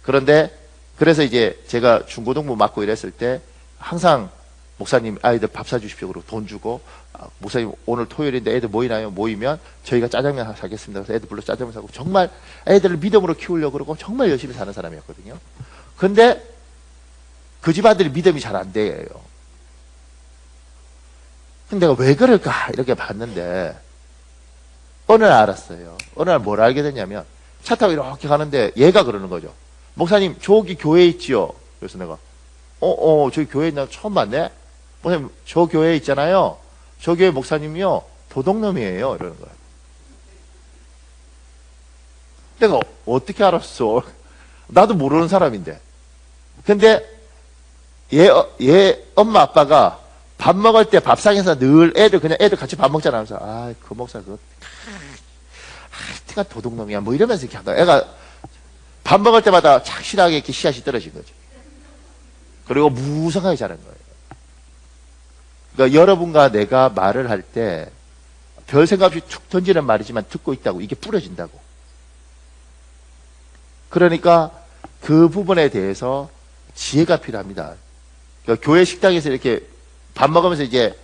그런데 그래서 이제 제가 중고등부 맡고 이랬을 때 항상 목사님 아이들 밥 사주십시오. 그러고 돈 주고 목사님 오늘 토요일인데 애들 모이나요? 모이면 저희가 짜장면 사겠습니다. 그래서 애들 불러 짜장면 사고 정말 애들을 믿음으로 키우려고 그러고 정말 열심히 사는 사람이었거든요. 근데 그 집 아들이 믿음이 잘 안 돼요. 근데 내가 왜 그럴까 이렇게 봤는데 어느 날 알았어요. 어느 날 뭘 알게 됐냐면 차 타고 이렇게 가는데 얘가 그러는 거죠. 목사님 저기 교회 있지요? 그래서 내가 저기 교회 있나 처음 봤네? 목사님 저 교회 있잖아요. 저 교회 목사님이요 도둑놈이에요. 이러는 거예요. 내가 어떻게 알았어? 나도 모르는 사람인데. 근데 얘 엄마 아빠가 밥 먹을 때 밥상에서 늘 애들 같이 밥 먹잖아. 그래서 그 목사 그거 하여튼간 도둑놈이야 뭐 이러면서 이렇게 한다. 애가 밥 먹을 때마다 착실하게 이렇게 씨앗이 떨어진 거지. 그리고 무성하게 자란 거예요. 그러니까 여러분과 내가 말을 할 때 별 생각 없이 툭 던지는 말이지만 듣고 있다고 이게 뿌려진다고. 그러니까 그 부분에 대해서 지혜가 필요합니다. 그러니까 교회 식당에서 이렇게 밥 먹으면서 이제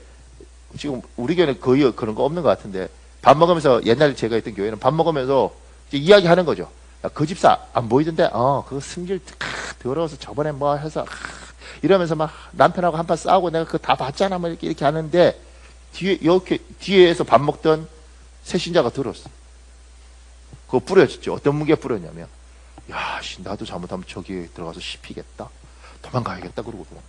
지금 우리 교회는 거의 그런 거 없는 것 같은데 밥 먹으면서 옛날 제가 있던 교회는 밥 먹으면서 이제 이야기하는 거죠. 야, 그 집사 안 보이던데 그거 승질 더러워서 저번에 뭐 해서 이러면서 막 남편하고 한판 싸우고 내가 그거 다 봤잖아 뭐 이렇게 하는데 뒤에서 밥 먹던 새신자가 들었어. 그거 뿌려졌죠. 어떤 무게 뿌렸냐면 야, 나도 잘못하면 저기 들어가서 씹히겠다. 도망가야겠다. 그러고 도망가.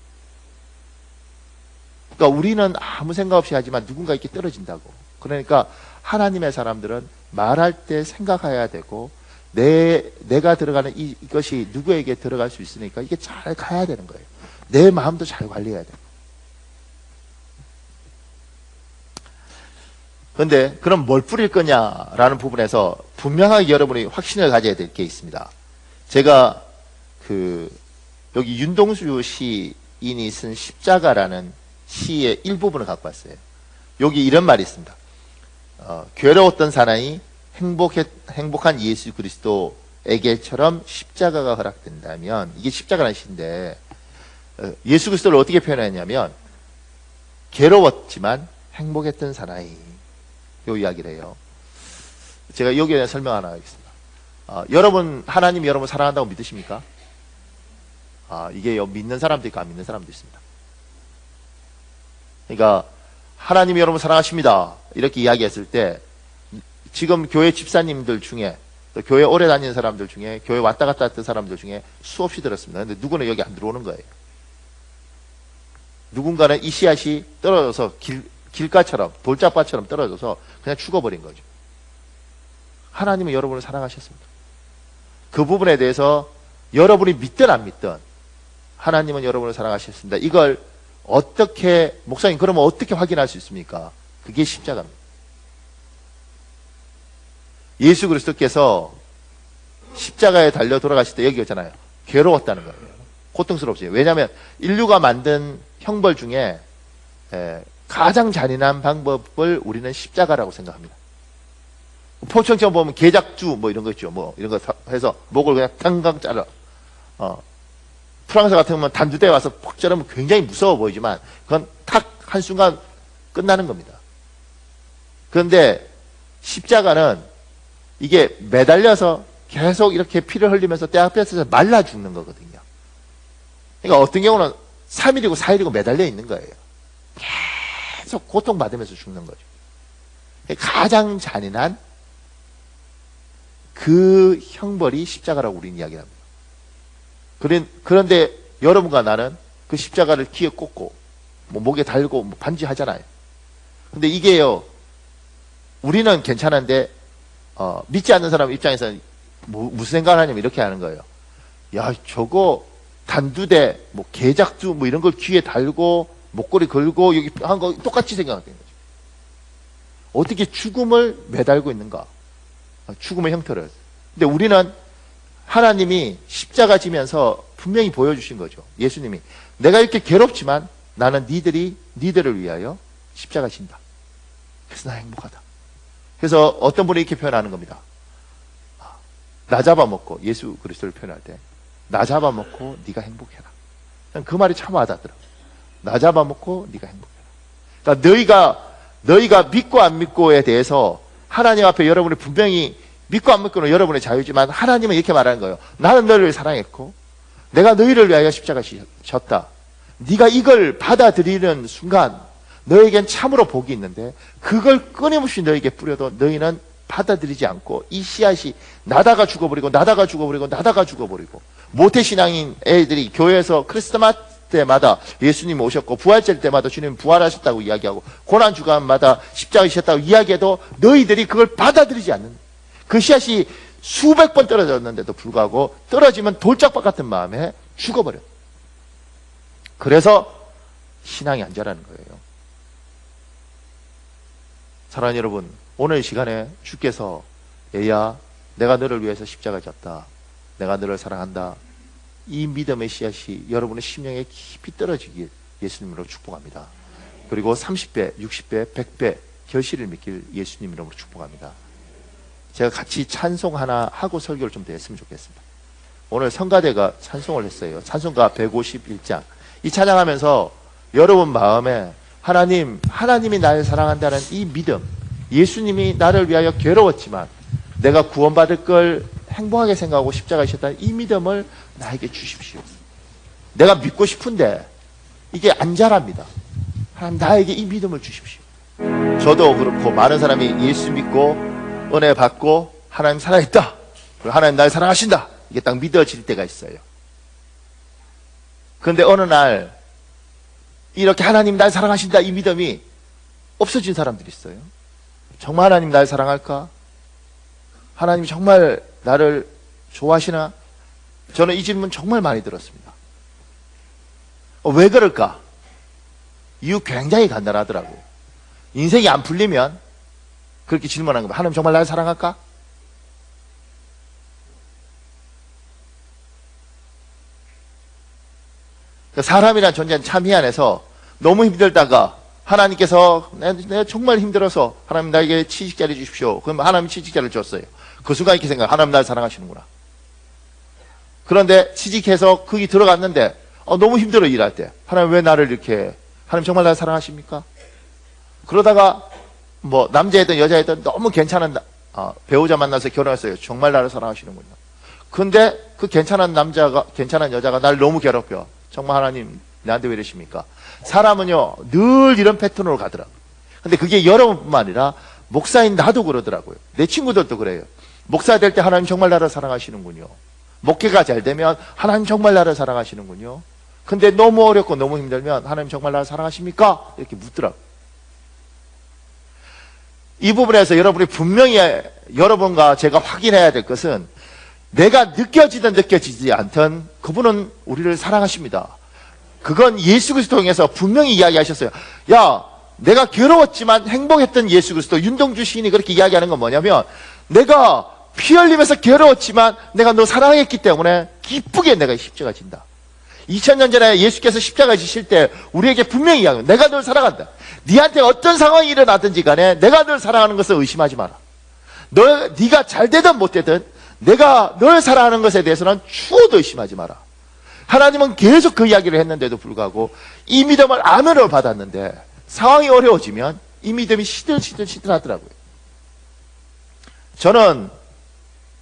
그러니까 우리는 아무 생각 없이 하지만 누군가 이렇게 떨어진다고. 그러니까 하나님의 사람들은 말할 때 생각해야 되고 내가 들어가는 이것이 누구에게 들어갈 수 있으니까 이게 잘 가야 되는 거예요. 내 마음도 잘 관리해야 돼요. 그런데 그럼 뭘 뿌릴 거냐라는 부분에서 분명하게 여러분이 확신을 가져야 될 게 있습니다. 제가 여기 윤동주 시인이 쓴 십자가라는 시의 일부분을 갖고 왔어요. 여기 이런 말이 있습니다. 괴로웠던 사나이 행복한 예수 그리스도에게처럼 십자가가 허락된다면 이게 십자가라는 시인데 예수 그리스도를 어떻게 표현했냐면 괴로웠지만 행복했던 사나이 요 이야기를 해요. 제가 여기에 설명 하나 하겠습니다. 여러분 하나님이 여러분 사랑한다고 믿으십니까? 이게 믿는 사람도 있고 안 믿는 사람도 있습니다. 그러니까 하나님이 여러분 사랑하십니다 이렇게 이야기했을 때 지금 교회 집사님들 중에 또 교회 오래 다니는 사람들 중에 교회 왔다 갔다 했던 사람들 중에 수없이 들었습니다. 근데 누구는 여기 안 들어오는 거예요. 누군가는 이 씨앗이 떨어져서 길가처럼 돌짝밭처럼 떨어져서 그냥 죽어버린 거죠. 하나님은 여러분을 사랑하셨습니다. 그 부분에 대해서 여러분이 믿든 안 믿든 하나님은 여러분을 사랑하셨습니다. 이걸 어떻게 목사님 그러면 어떻게 확인할 수 있습니까? 그게 십자가입니다. 예수 그리스도께서 십자가에 달려 돌아가실 때 여기 있잖아요. 괴로웠다는 거예요. 고통스럽지. 왜냐하면 인류가 만든 형벌 중에 가장 잔인한 방법을 우리는 십자가라고 생각합니다. 포청처럼 보면 개작주 뭐 이런 거 있죠. 뭐 이런 거 해서 목을 그냥 탕강 잘라. 프랑스 같은 경우는 단두대에 와서 퍽 자르면 굉장히 무서워 보이지만 그건 탁 한순간 끝나는 겁니다. 그런데 십자가는 이게 매달려서 계속 이렇게 피를 흘리면서 때 앞에서 말라 죽는 거거든요. 그러니까 어떤 경우는 3일이고 4일이고 매달려 있는 거예요. 계속 고통받으면서 죽는 거죠. 가장 잔인한 그 형벌이 십자가라고 우리는 이야기합니다. 그런데 여러분과 나는 그 십자가를 귀에 꽂고 뭐 목에 달고 뭐 반지하잖아요. 근데 이게요, 우리는 괜찮은데 믿지 않는 사람 입장에서는 무슨 생각을 하냐면 이렇게 하는 거예요. 야, 저거 단두대, 뭐 개작두 뭐 이런 걸 귀에 달고 목걸이 걸고 여기 한 거 똑같이 생각하는 거죠. 어떻게 죽음을 매달고 있는가? 죽음의 형태를. 근데 우리는 하나님이 십자가 지면서 분명히 보여주신 거죠. 예수님이 내가 이렇게 괴롭지만 나는 니들을 위하여 십자가 진다. 그래서 나 행복하다. 그래서 어떤 분이 이렇게 표현하는 겁니다. 나 잡아먹고, 예수 그리스도를 표현할 때 나 잡아먹고 네가 행복해라. 그 말이 참 와닿더라고요. 나 잡아먹고 네가 행복해라. 그러니까 너희가 믿고 안 믿고에 대해서 하나님 앞에 여러분이 분명히 믿고 안 믿고는 여러분의 자유지만 하나님은 이렇게 말하는 거예요. 나는 너희를 사랑했고 내가 너희를 위하여 십자가 졌다. 네가 이걸 받아들이는 순간 너에겐 참으로 복이 있는데 그걸 끊임없이 너에게 뿌려도 너희는 받아들이지 않고 이 씨앗이 나다가 죽어버리고 모태신앙인 애들이 교회에서 크리스마스 때마다 예수님 오셨고 부활절 때마다 주님 부활하셨다고 이야기하고 고난주간마다 십자가 지셨다고 이야기해도 너희들이 그걸 받아들이지 않는, 그 씨앗이 수백 번 떨어졌는데도 불구하고 떨어지면 돌짝박 같은 마음에 죽어버려. 그래서 신앙이 안 자라는 거예요. 사랑하는 여러분, 오늘 이 시간에 주께서 얘야 내가 너를 위해서 십자가 졌다, 내가 너를 사랑한다, 이 믿음의 씨앗이 여러분의 심령에 깊이 떨어지길 예수님으로 축복합니다. 그리고 30배, 60배, 100배 결실을 맺길 예수님 이름으로 축복합니다. 제가 같이 찬송 하나 하고 설교를 좀 더 했으면 좋겠습니다. 오늘 성가대가 찬송을 했어요. 찬송가 151장. 이 찬양하면서 여러분 마음에 하나님이 나를 사랑한다는 이 믿음, 예수님이 나를 위하여 괴로웠지만 내가 구원받을 걸 행복하게 생각하고 십자가에 지셨다는 이 믿음을 나에게 주십시오. 내가 믿고 싶은데 이게 안 자랍니다. 하나님 나에게 이 믿음을 주십시오. 저도 그렇고 많은 사람이 예수 믿고 은혜 받고 하나님 살아있다, 그리고 하나님 날 사랑하신다, 이게 딱 믿어질 때가 있어요. 그런데 어느 날 이렇게 하나님 날 사랑하신다 이 믿음이 없어진 사람들이 있어요. 정말 하나님 날 사랑할까? 하나님 정말 나를 좋아하시나? 저는 이 질문 정말 많이 들었습니다. 왜 그럴까? 이유 굉장히 간단하더라고요. 인생이 안 풀리면 그렇게 질문하는 겁니다. 하나님 정말 날 사랑할까? 사람이란 존재는 참 희한해서 너무 힘들다가 하나님께서 내가 정말 힘들어서 하나님 나에게 취직자를 주십시오. 그럼 하나님이 취직자를 줬어요. 그 순간 이렇게 생각, 하나님 날 사랑하시는구나. 그런데 취직해서 거기 들어갔는데 너무 힘들어 일할 때 하나님 왜 나를 이렇게, 하나님 정말 날 사랑하십니까? 그러다가 뭐 남자애든 여자애든 너무 괜찮은 배우자 만나서 결혼했어요. 정말 나를 사랑하시는군요. 근데 그 괜찮은 여자가 나를 너무 괴롭혀. 정말 하나님 나한테 왜 이러십니까? 사람은요 늘 이런 패턴으로 가더라고요. 근데 그게 여러분뿐만 아니라 목사인 나도 그러더라고요. 내 친구들도 그래요. 목사 될 때 하나님 정말 나를 사랑하시는군요. 목회가 잘 되면 하나님 정말 나를 사랑하시는군요. 근데 너무 어렵고 너무 힘들면 하나님 정말 나를 사랑하십니까? 이렇게 묻더라고요. 이 부분에서 여러분이 분명히 여러분과 제가 확인해야 될 것은, 내가 느껴지든 느껴지지 않든 그분은 우리를 사랑하십니다. 그건 예수 그리스도 통해서 분명히 이야기하셨어요. 야, 내가 괴로웠지만 행복했던 예수 그리스도, 윤동주 시인이 그렇게 이야기하는 건 뭐냐면, 내가 피 흘리면서 괴로웠지만 내가 너 사랑했기 때문에 기쁘게 내가 십자가 진다. 2000년 전에 예수께서 십자가 지실 때 우리에게 분명히 이야기해요. 내가 널 사랑한다. 네한테 어떤 상황이 일어나든지 간에 내가 널 사랑하는 것을 의심하지 마라. 네가 잘 되든 못 되든 내가 널 사랑하는 것에 대해서는 추호도 의심하지 마라. 하나님은 계속 그 이야기를 했는데도 불구하고 이 믿음을 아멘을 받았는데 상황이 어려워지면 이 믿음이 시들시들하더라고요. 저는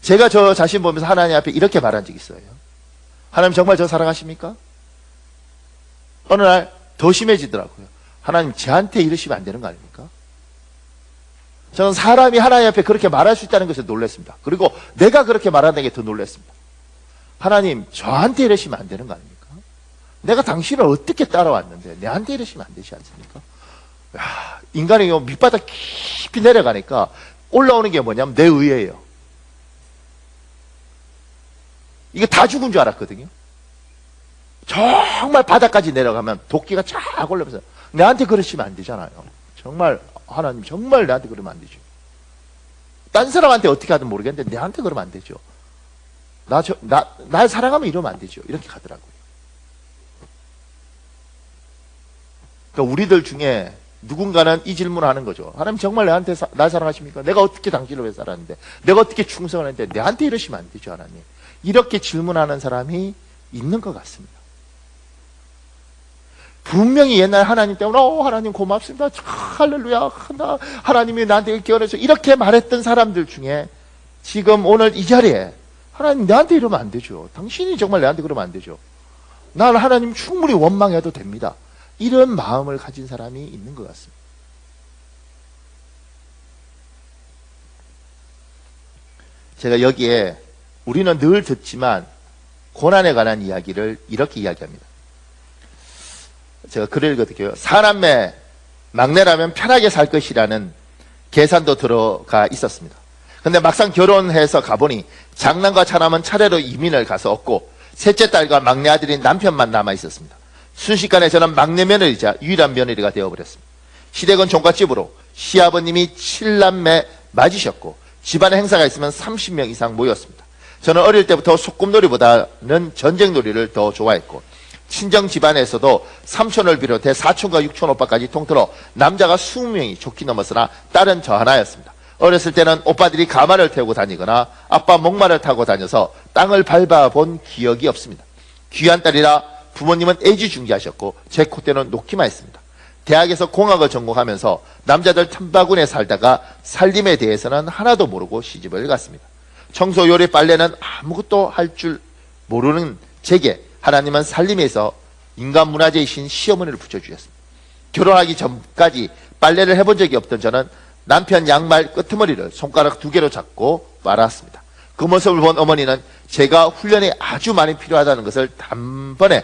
제가 저 자신 보면서 하나님 앞에 이렇게 말한 적이 있어요. 하나님 정말 저 사랑하십니까? 어느 날 더 심해지더라고요. 하나님 저한테 이러시면 안 되는 거 아닙니까? 저는 사람이 하나님 앞에 그렇게 말할 수 있다는 것에 놀랐습니다. 그리고 내가 그렇게 말하는 게 더 놀랐습니다. 하나님 저한테 이러시면 안 되는 거 아닙니까? 내가 당신을 어떻게 따라왔는데 내한테 이러시면 안 되지 않습니까? 야, 인간이 밑바닥 깊이 내려가니까 올라오는 게 뭐냐면 내 의예요. 이게 다 죽은 줄 알았거든요. 정말 바닥까지 내려가면 도끼가 쫙 올라오면서 내한테 그러시면 안 되잖아요. 정말 하나님 정말 내한테 그러면 안 되죠. 딴 사람한테 어떻게 하든 모르겠는데 내한테 그러면 안 되죠. 날 사랑하면 이러면 안 되죠. 이렇게 가더라고요. 그러니까 우리들 중에 누군가는 이 질문을 하는 거죠. 하나님 정말 나한테 날 사랑하십니까? 내가 어떻게 당신을 위해 살았는데, 내가 어떻게 충성을 했는데 내한테 이러시면 안 되죠, 하나님. 이렇게 질문하는 사람이 있는 것 같습니다. 분명히 옛날 하나님 때문에 하나님 고맙습니다. 할렐루야. 하나님이 나한테 기원해서 이렇게 말했던 사람들 중에 지금 오늘 이 자리에 하나님 내한테 이러면 안 되죠. 당신이 정말 내한테 그러면 안 되죠. 난 하나님 충분히 원망해도 됩니다. 이런 마음을 가진 사람이 있는 것 같습니다. 제가 여기에 우리는 늘 듣지만 고난에 관한 이야기를 이렇게 이야기합니다. 제가 글을 읽어드릴게요. 사남매 막내라면 편하게 살 것이라는 계산도 들어가 있었습니다. 근데 막상 결혼해서 가보니 장남과 차남은 차례로 이민을 가서 없고 셋째 딸과 막내 아들인 남편만 남아 있었습니다. 순식간에 저는 막내 며느리자 유일한 며느리가 되어버렸습니다. 시댁은 종갓집으로 시아버님이 7남매 맞으셨고 집안에 행사가 있으면 30명 이상 모였습니다. 저는 어릴 때부터 소꿉놀이보다는 전쟁놀이를 더 좋아했고 친정 집안에서도 삼촌을 비롯해 사촌과 육촌 오빠까지 통틀어 남자가 20명이 좋게 넘었으나 딸은 저 하나였습니다. 어렸을 때는 오빠들이 가마를 태우고 다니거나 아빠 목마를 타고 다녀서 땅을 밟아본 기억이 없습니다. 귀한 딸이라 부모님은 애지중지하셨고 제 콧대는 놓기만 했습니다. 대학에서 공학을 전공하면서 남자들 틈바구니에 살다가 살림에 대해서는 하나도 모르고 시집을 갔습니다. 청소, 요리, 빨래는 아무것도 할 줄 모르는 제게 하나님은 살림에서 인간 문화재이신 시어머니를 붙여주셨습니다. 결혼하기 전까지 빨래를 해본 적이 없던 저는 남편 양말 끄트머리를 손가락 2개로 잡고 말았습니다. 그 모습을 본 어머니는 제가 훈련이 아주 많이 필요하다는 것을 단번에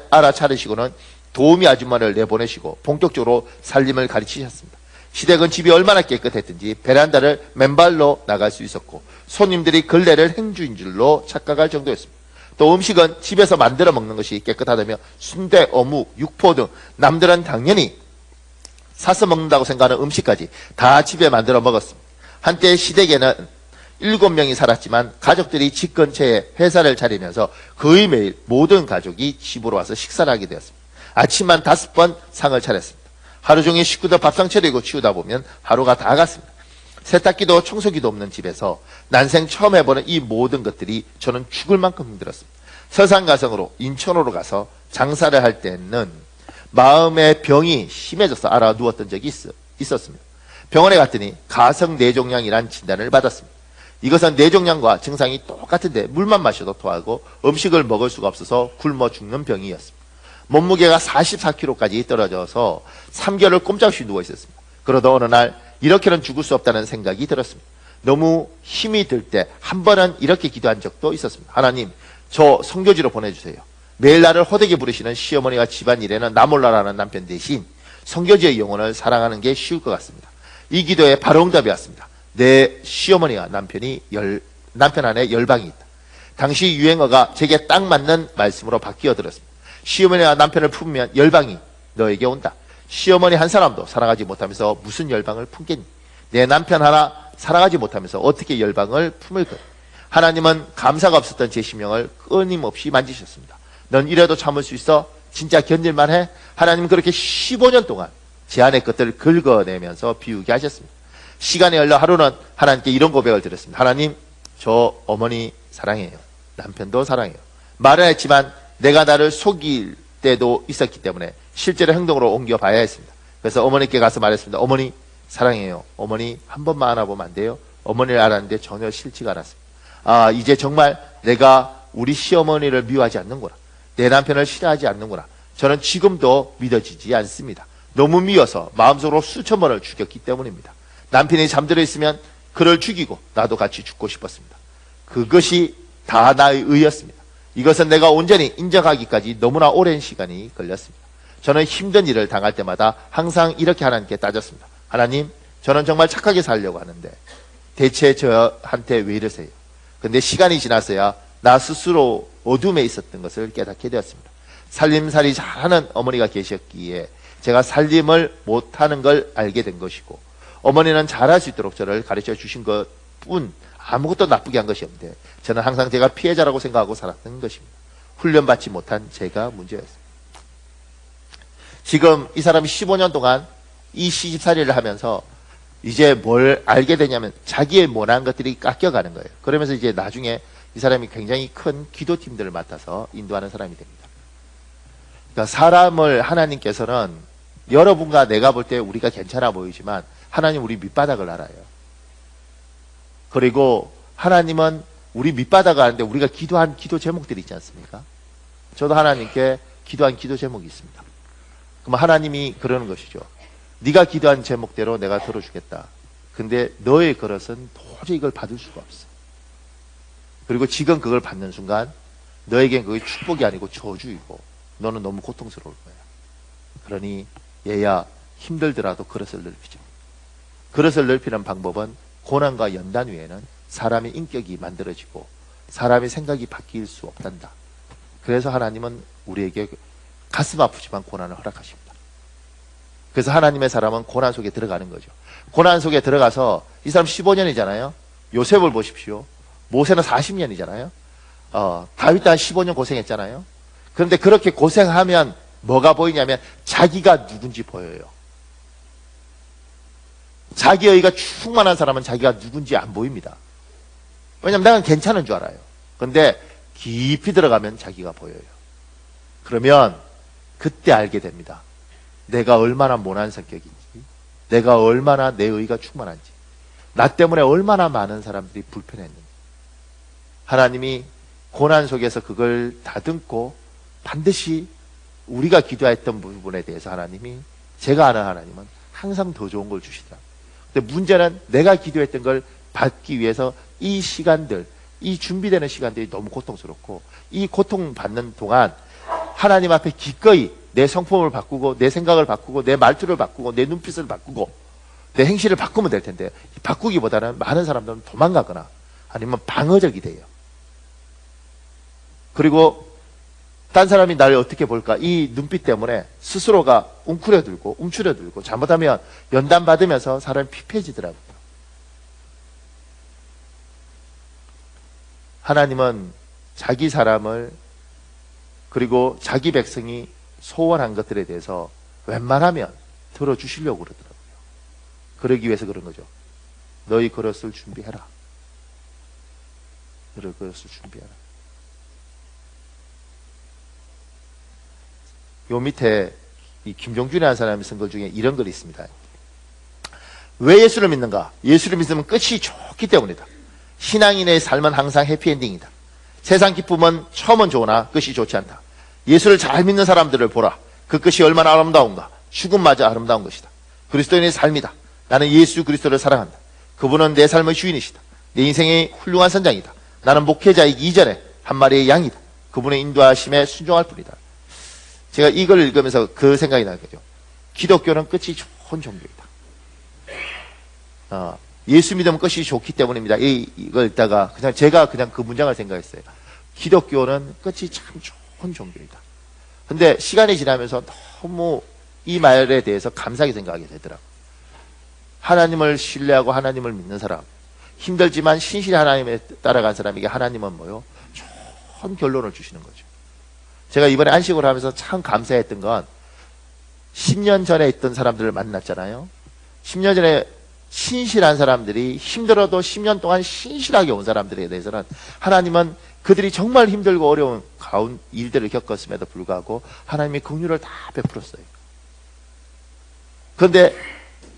알아차리시고는 도우미 아줌마를 내보내시고 본격적으로 살림을 가르치셨습니다. 시댁은 집이 얼마나 깨끗했든지 베란다를 맨발로 나갈 수 있었고 손님들이 걸레를 행주인 줄로 착각할 정도였습니다. 또 음식은 집에서 만들어 먹는 것이 깨끗하다며 순대, 어묵, 육포 등 남들은 당연히 사서 먹는다고 생각하는 음식까지 다 집에 만들어 먹었습니다. 한때 시댁에는 7명이 살았지만 가족들이 집 근처에 회사를 차리면서 거의 매일 모든 가족이 집으로 와서 식사를 하게 되었습니다. 아침만 5번 상을 차렸습니다. 하루 종일 식구들 밥상 차리고 치우다 보면 하루가 다 갔습니다. 세탁기도 청소기도 없는 집에서 난생 처음 해보는 이 모든 것들이 저는 죽을 만큼 힘들었습니다. 서산가성으로 인천으로 가서 장사를 할 때는 마음의 병이 심해져서 알아 누웠던 적이 있었습니다. 병원에 갔더니 가성내종양이란 진단을 받았습니다. 이것은 뇌종양과 증상이 똑같은데 물만 마셔도 토하고 음식을 먹을 수가 없어서 굶어 죽는 병이었습니다. 몸무게가 44kg까지 떨어져서 3개월을 꼼짝없이 누워 있었습니다. 그러다 어느 날 이렇게는 죽을 수 없다는 생각이 들었습니다. 너무 힘이 들 때 한 번은 이렇게 기도한 적도 있었습니다. 하나님, 저 선교지로 보내주세요. 매일 나를 호되게 부르시는 시어머니가 집안일에는 나 몰라라는 남편 대신 선교지의 영혼을 사랑하는 게 쉬울 것 같습니다. 이 기도에 바로 응답이 왔습니다. 내 시어머니와 남편 안에 열방이 있다. 당시 유행어가 제게 딱 맞는 말씀으로 바뀌어 들었습니다. 시어머니와 남편을 품으면 열방이 너에게 온다. 시어머니 한 사람도 사랑하지 못하면서 무슨 열방을 품겠니? 내 남편 하나 사랑하지 못하면서 어떻게 열방을 품을 것. 하나님은 감사가 없었던 제 심령을 끊임없이 만지셨습니다. 넌 이래도 참을 수 있어? 진짜 견딜만 해? 하나님은 그렇게 15년 동안 제 안의 것들을 긁어내면서 비우게 하셨습니다. 시간이 흘러 하루는 하나님께 이런 고백을 드렸습니다. 하나님, 저 어머니 사랑해요. 남편도 사랑해요. 말은 했지만 내가 나를 속일 때도 있었기 때문에 실제로 행동으로 옮겨봐야 했습니다. 그래서 어머니께 가서 말했습니다. 어머니 사랑해요. 어머니 한 번만 안아보면 안 돼요? 어머니를 알았는데 전혀 싫지가 않았습니다. 아, 이제 정말 내가 우리 시어머니를 미워하지 않는구나. 내 남편을 싫어하지 않는구나. 저는 지금도 믿어지지 않습니다. 너무 미워서 마음속으로 수천 번을 죽였기 때문입니다. 남편이 잠들어 있으면 그를 죽이고 나도 같이 죽고 싶었습니다. 그것이 다 나의 의였습니다. 이것은 내가 온전히 인정하기까지 너무나 오랜 시간이 걸렸습니다. 저는 힘든 일을 당할 때마다 항상 이렇게 하나님께 따졌습니다. 하나님, 저는 정말 착하게 살려고 하는데 대체 저한테 왜 이러세요? 근데 시간이 지나서야 나 스스로 어둠에 있었던 것을 깨닫게 되었습니다. 살림살이 잘하는 어머니가 계셨기에 제가 살림을 못하는 걸 알게 된 것이고, 어머니는 잘할 수 있도록 저를 가르쳐 주신 것뿐 아무것도 나쁘게 한 것이 없는데 저는 항상 제가 피해자라고 생각하고 살았던 것입니다. 훈련받지 못한 제가 문제였습니다. 지금 이 사람이 15년 동안 이 시집살이를 하면서 이제 뭘 알게 되냐면 자기의 못한 것들이 깎여가는 거예요. 그러면서 이제 나중에 이 사람이 굉장히 큰 기도팀들을 맡아서 인도하는 사람이 됩니다. 그러니까 사람을 하나님께서는 여러분과 내가 볼 때 우리가 괜찮아 보이지만 하나님 우리 밑바닥을 알아요. 그리고 하나님은 우리 밑바닥을 아는데 우리가 기도한 기도 제목들이 있지 않습니까? 저도 하나님께 기도한 기도 제목이 있습니다. 그럼 하나님이 그러는 것이죠. 네가 기도한 제목대로 내가 들어주겠다. 근데 너의 그릇은 도저히 이걸 받을 수가 없어. 그리고 지금 그걸 받는 순간 너에겐 그게 축복이 아니고 저주이고 너는 너무 고통스러울 거야. 그러니 얘야 힘들더라도 그릇을 넓히자. 그릇을 넓히는 방법은 고난과 연단 위에는 사람의 인격이 만들어지고 사람의 생각이 바뀔 수 없단다. 그래서 하나님은 우리에게 가슴 아프지만 고난을 허락하십니다. 그래서 하나님의 사람은 고난 속에 들어가는 거죠. 고난 속에 들어가서 이 사람 15년이잖아요. 요셉을 보십시오. 모세는 40년이잖아요. 다윗도 한 15년 고생했잖아요. 그런데 그렇게 고생하면 뭐가 보이냐면 자기가 누군지 보여요. 자기의가 충만한 사람은 자기가 누군지 안 보입니다. 왜냐면 나는 괜찮은 줄 알아요. 그런데 깊이 들어가면 자기가 보여요. 그러면 그때 알게 됩니다. 내가 얼마나 모난 성격인지, 내가 얼마나 내 의가 충만한지, 나 때문에 얼마나 많은 사람들이 불편했는지. 하나님이 고난 속에서 그걸 다듬고 반드시 우리가 기도했던 부분에 대해서 하나님이, 제가 아는 하나님은 항상 더 좋은 걸 주시더라고요. 근데 문제는 내가 기도했던 걸 받기 위해서 이 시간들, 이 준비되는 시간들이 너무 고통스럽고, 이 고통받는 동안 하나님 앞에 기꺼이 내 성품을 바꾸고 내 생각을 바꾸고 내 말투를 바꾸고 내 눈빛을 바꾸고 내 행실을 바꾸면 될 텐데, 바꾸기보다는 많은 사람들은 도망가거나 아니면 방어적이 돼요. 그리고 딴 사람이 나를 어떻게 볼까, 이 눈빛 때문에 스스로가 웅크려들고 움츠려들고 잘못하면 연단받으면서 사람이 피폐해지더라고요. 하나님은 자기 사람을, 그리고 자기 백성이 소원한 것들에 대해서 웬만하면 들어주시려고 그러더라고요. 그러기 위해서 그런 거죠. 너희 그릇을 준비해라. 너희 그릇을 준비해라. 요 밑에 이 김종준이라는 사람이 쓴 글 중에 이런 글이 있습니다. 왜 예수를 믿는가? 예수를 믿으면 끝이 좋기 때문이다. 신앙인의 삶은 항상 해피엔딩이다. 세상 기쁨은 처음은 좋으나 끝이 좋지 않다. 예수를 잘 믿는 사람들을 보라. 그 끝이 얼마나 아름다운가. 죽음마저 아름다운 것이다. 그리스도인의 삶이다. 나는 예수 그리스도를 사랑한다. 그분은 내 삶의 주인이시다. 내 인생의 훌륭한 선장이다. 나는 목회자이기 이전에 한 마리의 양이다. 그분의 인도하심에 순종할 뿐이다. 제가 이걸 읽으면서 그 생각이 나는 거죠. 기독교는 끝이 좋은 종교이다. 예수 믿으면 끝이 좋기 때문입니다. 이걸 읽다가 제가 그 문장을 생각했어요. 기독교는 끝이 참 좋은 종교이다. 근데 시간이 지나면서 너무 이 말에 대해서 감사하게 생각하게 되더라고요. 하나님을 신뢰하고 하나님을 믿는 사람, 힘들지만 신실히 하나님에 따라간 사람에게 하나님은 뭐요? 좋은 결론을 주시는 거죠. 제가 이번에 안식을 하면서 참 감사했던 건 10년 전에 있던 사람들을 만났잖아요. 10년 전에 신실한 사람들이 힘들어도 10년 동안 신실하게 온 사람들에 대해서는 하나님은 그들이 정말 힘들고 어려운 가운 일들을 겪었음에도 불구하고 하나님이 긍휼을 다 베풀었어요. 그런데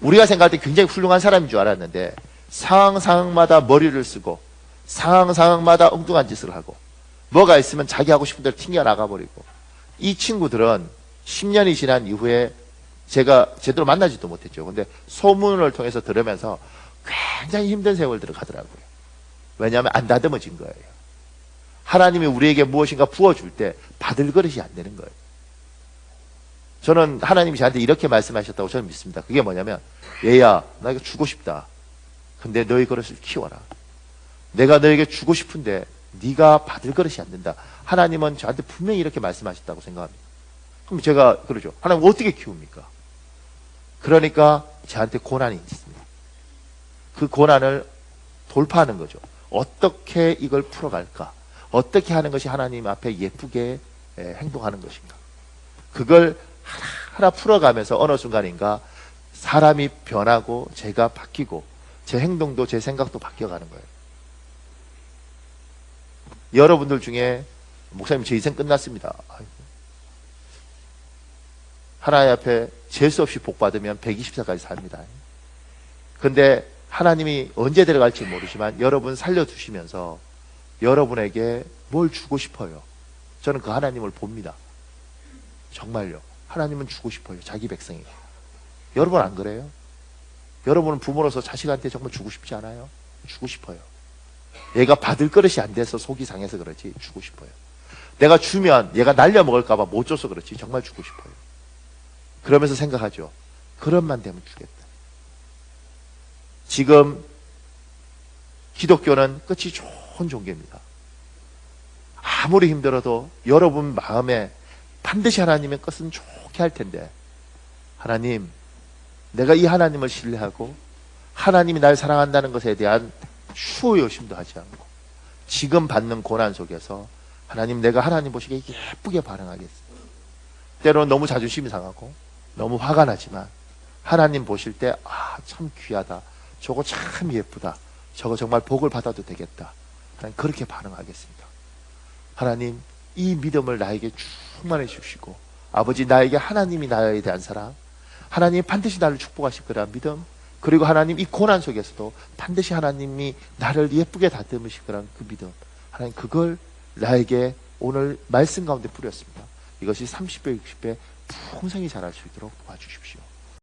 우리가 생각할 때 굉장히 훌륭한 사람인 줄 알았는데 상황마다 머리를 쓰고 상황마다 엉뚱한 짓을 하고 뭐가 있으면 자기 하고 싶은 대로 튕겨 나가버리고, 이 친구들은 10년이 지난 이후에 제가 제대로 만나지도 못했죠. 근데 소문을 통해서 들으면서 굉장히 힘든 세월들을 가더라고요. 왜냐하면 안 다듬어진 거예요. 하나님이 우리에게 무엇인가 부어줄 때 받을 그릇이 안 되는 거예요. 저는 하나님이 저한테 이렇게 말씀하셨다고 저는 믿습니다. 그게 뭐냐면, 얘야, 나 이거 주고 싶다. 근데 너희 그릇을 키워라. 내가 너에게 주고 싶은데 네가 받을 그릇이 안 된다. 하나님은 저한테 분명히 이렇게 말씀하셨다고 생각합니다. 그럼 제가 그러죠. 하나님 어떻게 키웁니까? 그러니까 저한테 고난이 있습니다. 그 고난을 돌파하는 거죠. 어떻게 이걸 풀어갈까? 어떻게 하는 것이 하나님 앞에 예쁘게 행동하는 것인가? 그걸 하나 풀어가면서 어느 순간인가 사람이 변하고 제가 바뀌고 제 행동도 제 생각도 바뀌어가는 거예요. 여러분들 중에 목사님 제 인생 끝났습니다. 하나님 앞에 재수 없이 복 받으면 120세까지 삽니다. 근데 하나님이 언제 데려갈지 모르지만 여러분 살려두시면서 여러분에게 뭘 주고 싶어요. 저는 그 하나님을 봅니다. 정말요. 하나님은 주고 싶어요. 자기 백성에게. 여러분 안 그래요? 여러분은 부모로서 자식한테 정말 주고 싶지 않아요? 주고 싶어요. 얘가 받을 그릇이 안 돼서 속이 상해서 그렇지 주고 싶어요. 내가 주면 얘가 날려 먹을까 봐 못 줘서 그렇지 정말 주고 싶어요. 그러면서 생각하죠. 그릇만 되면 주겠다. 지금 기독교는 끝이 좋은 종교입니다. 아무리 힘들어도 여러분 마음에 반드시 하나님의 것은 좋게 할 텐데, 하나님, 내가 이 하나님을 신뢰하고 하나님이 날 사랑한다는 것에 대한 수요심도 하지 않고 지금 받는 고난 속에서 하나님, 내가 하나님 보시기에 예쁘게 반응하겠습니다. 때로는 너무 자존심이 상하고 너무 화가 나지만 하나님 보실 때 참 귀하다, 저거 참 예쁘다, 저거 정말 복을 받아도 되겠다, 하나님 그렇게 반응하겠습니다. 하나님, 이 믿음을 나에게 충만해 주시고 아버지, 나에게 하나님이 나에 대한 사랑, 하나님이 반드시 나를 축복하실 거라는 믿음, 그리고 하나님 이 고난 속에서도 반드시 하나님이 나를 예쁘게 다듬으실 거라는 그 믿음, 하나님 그걸 나에게 오늘 말씀 가운데 뿌렸습니다. 이것이 30배, 60배 풍성히 자랄 수 있도록 도와주십시오.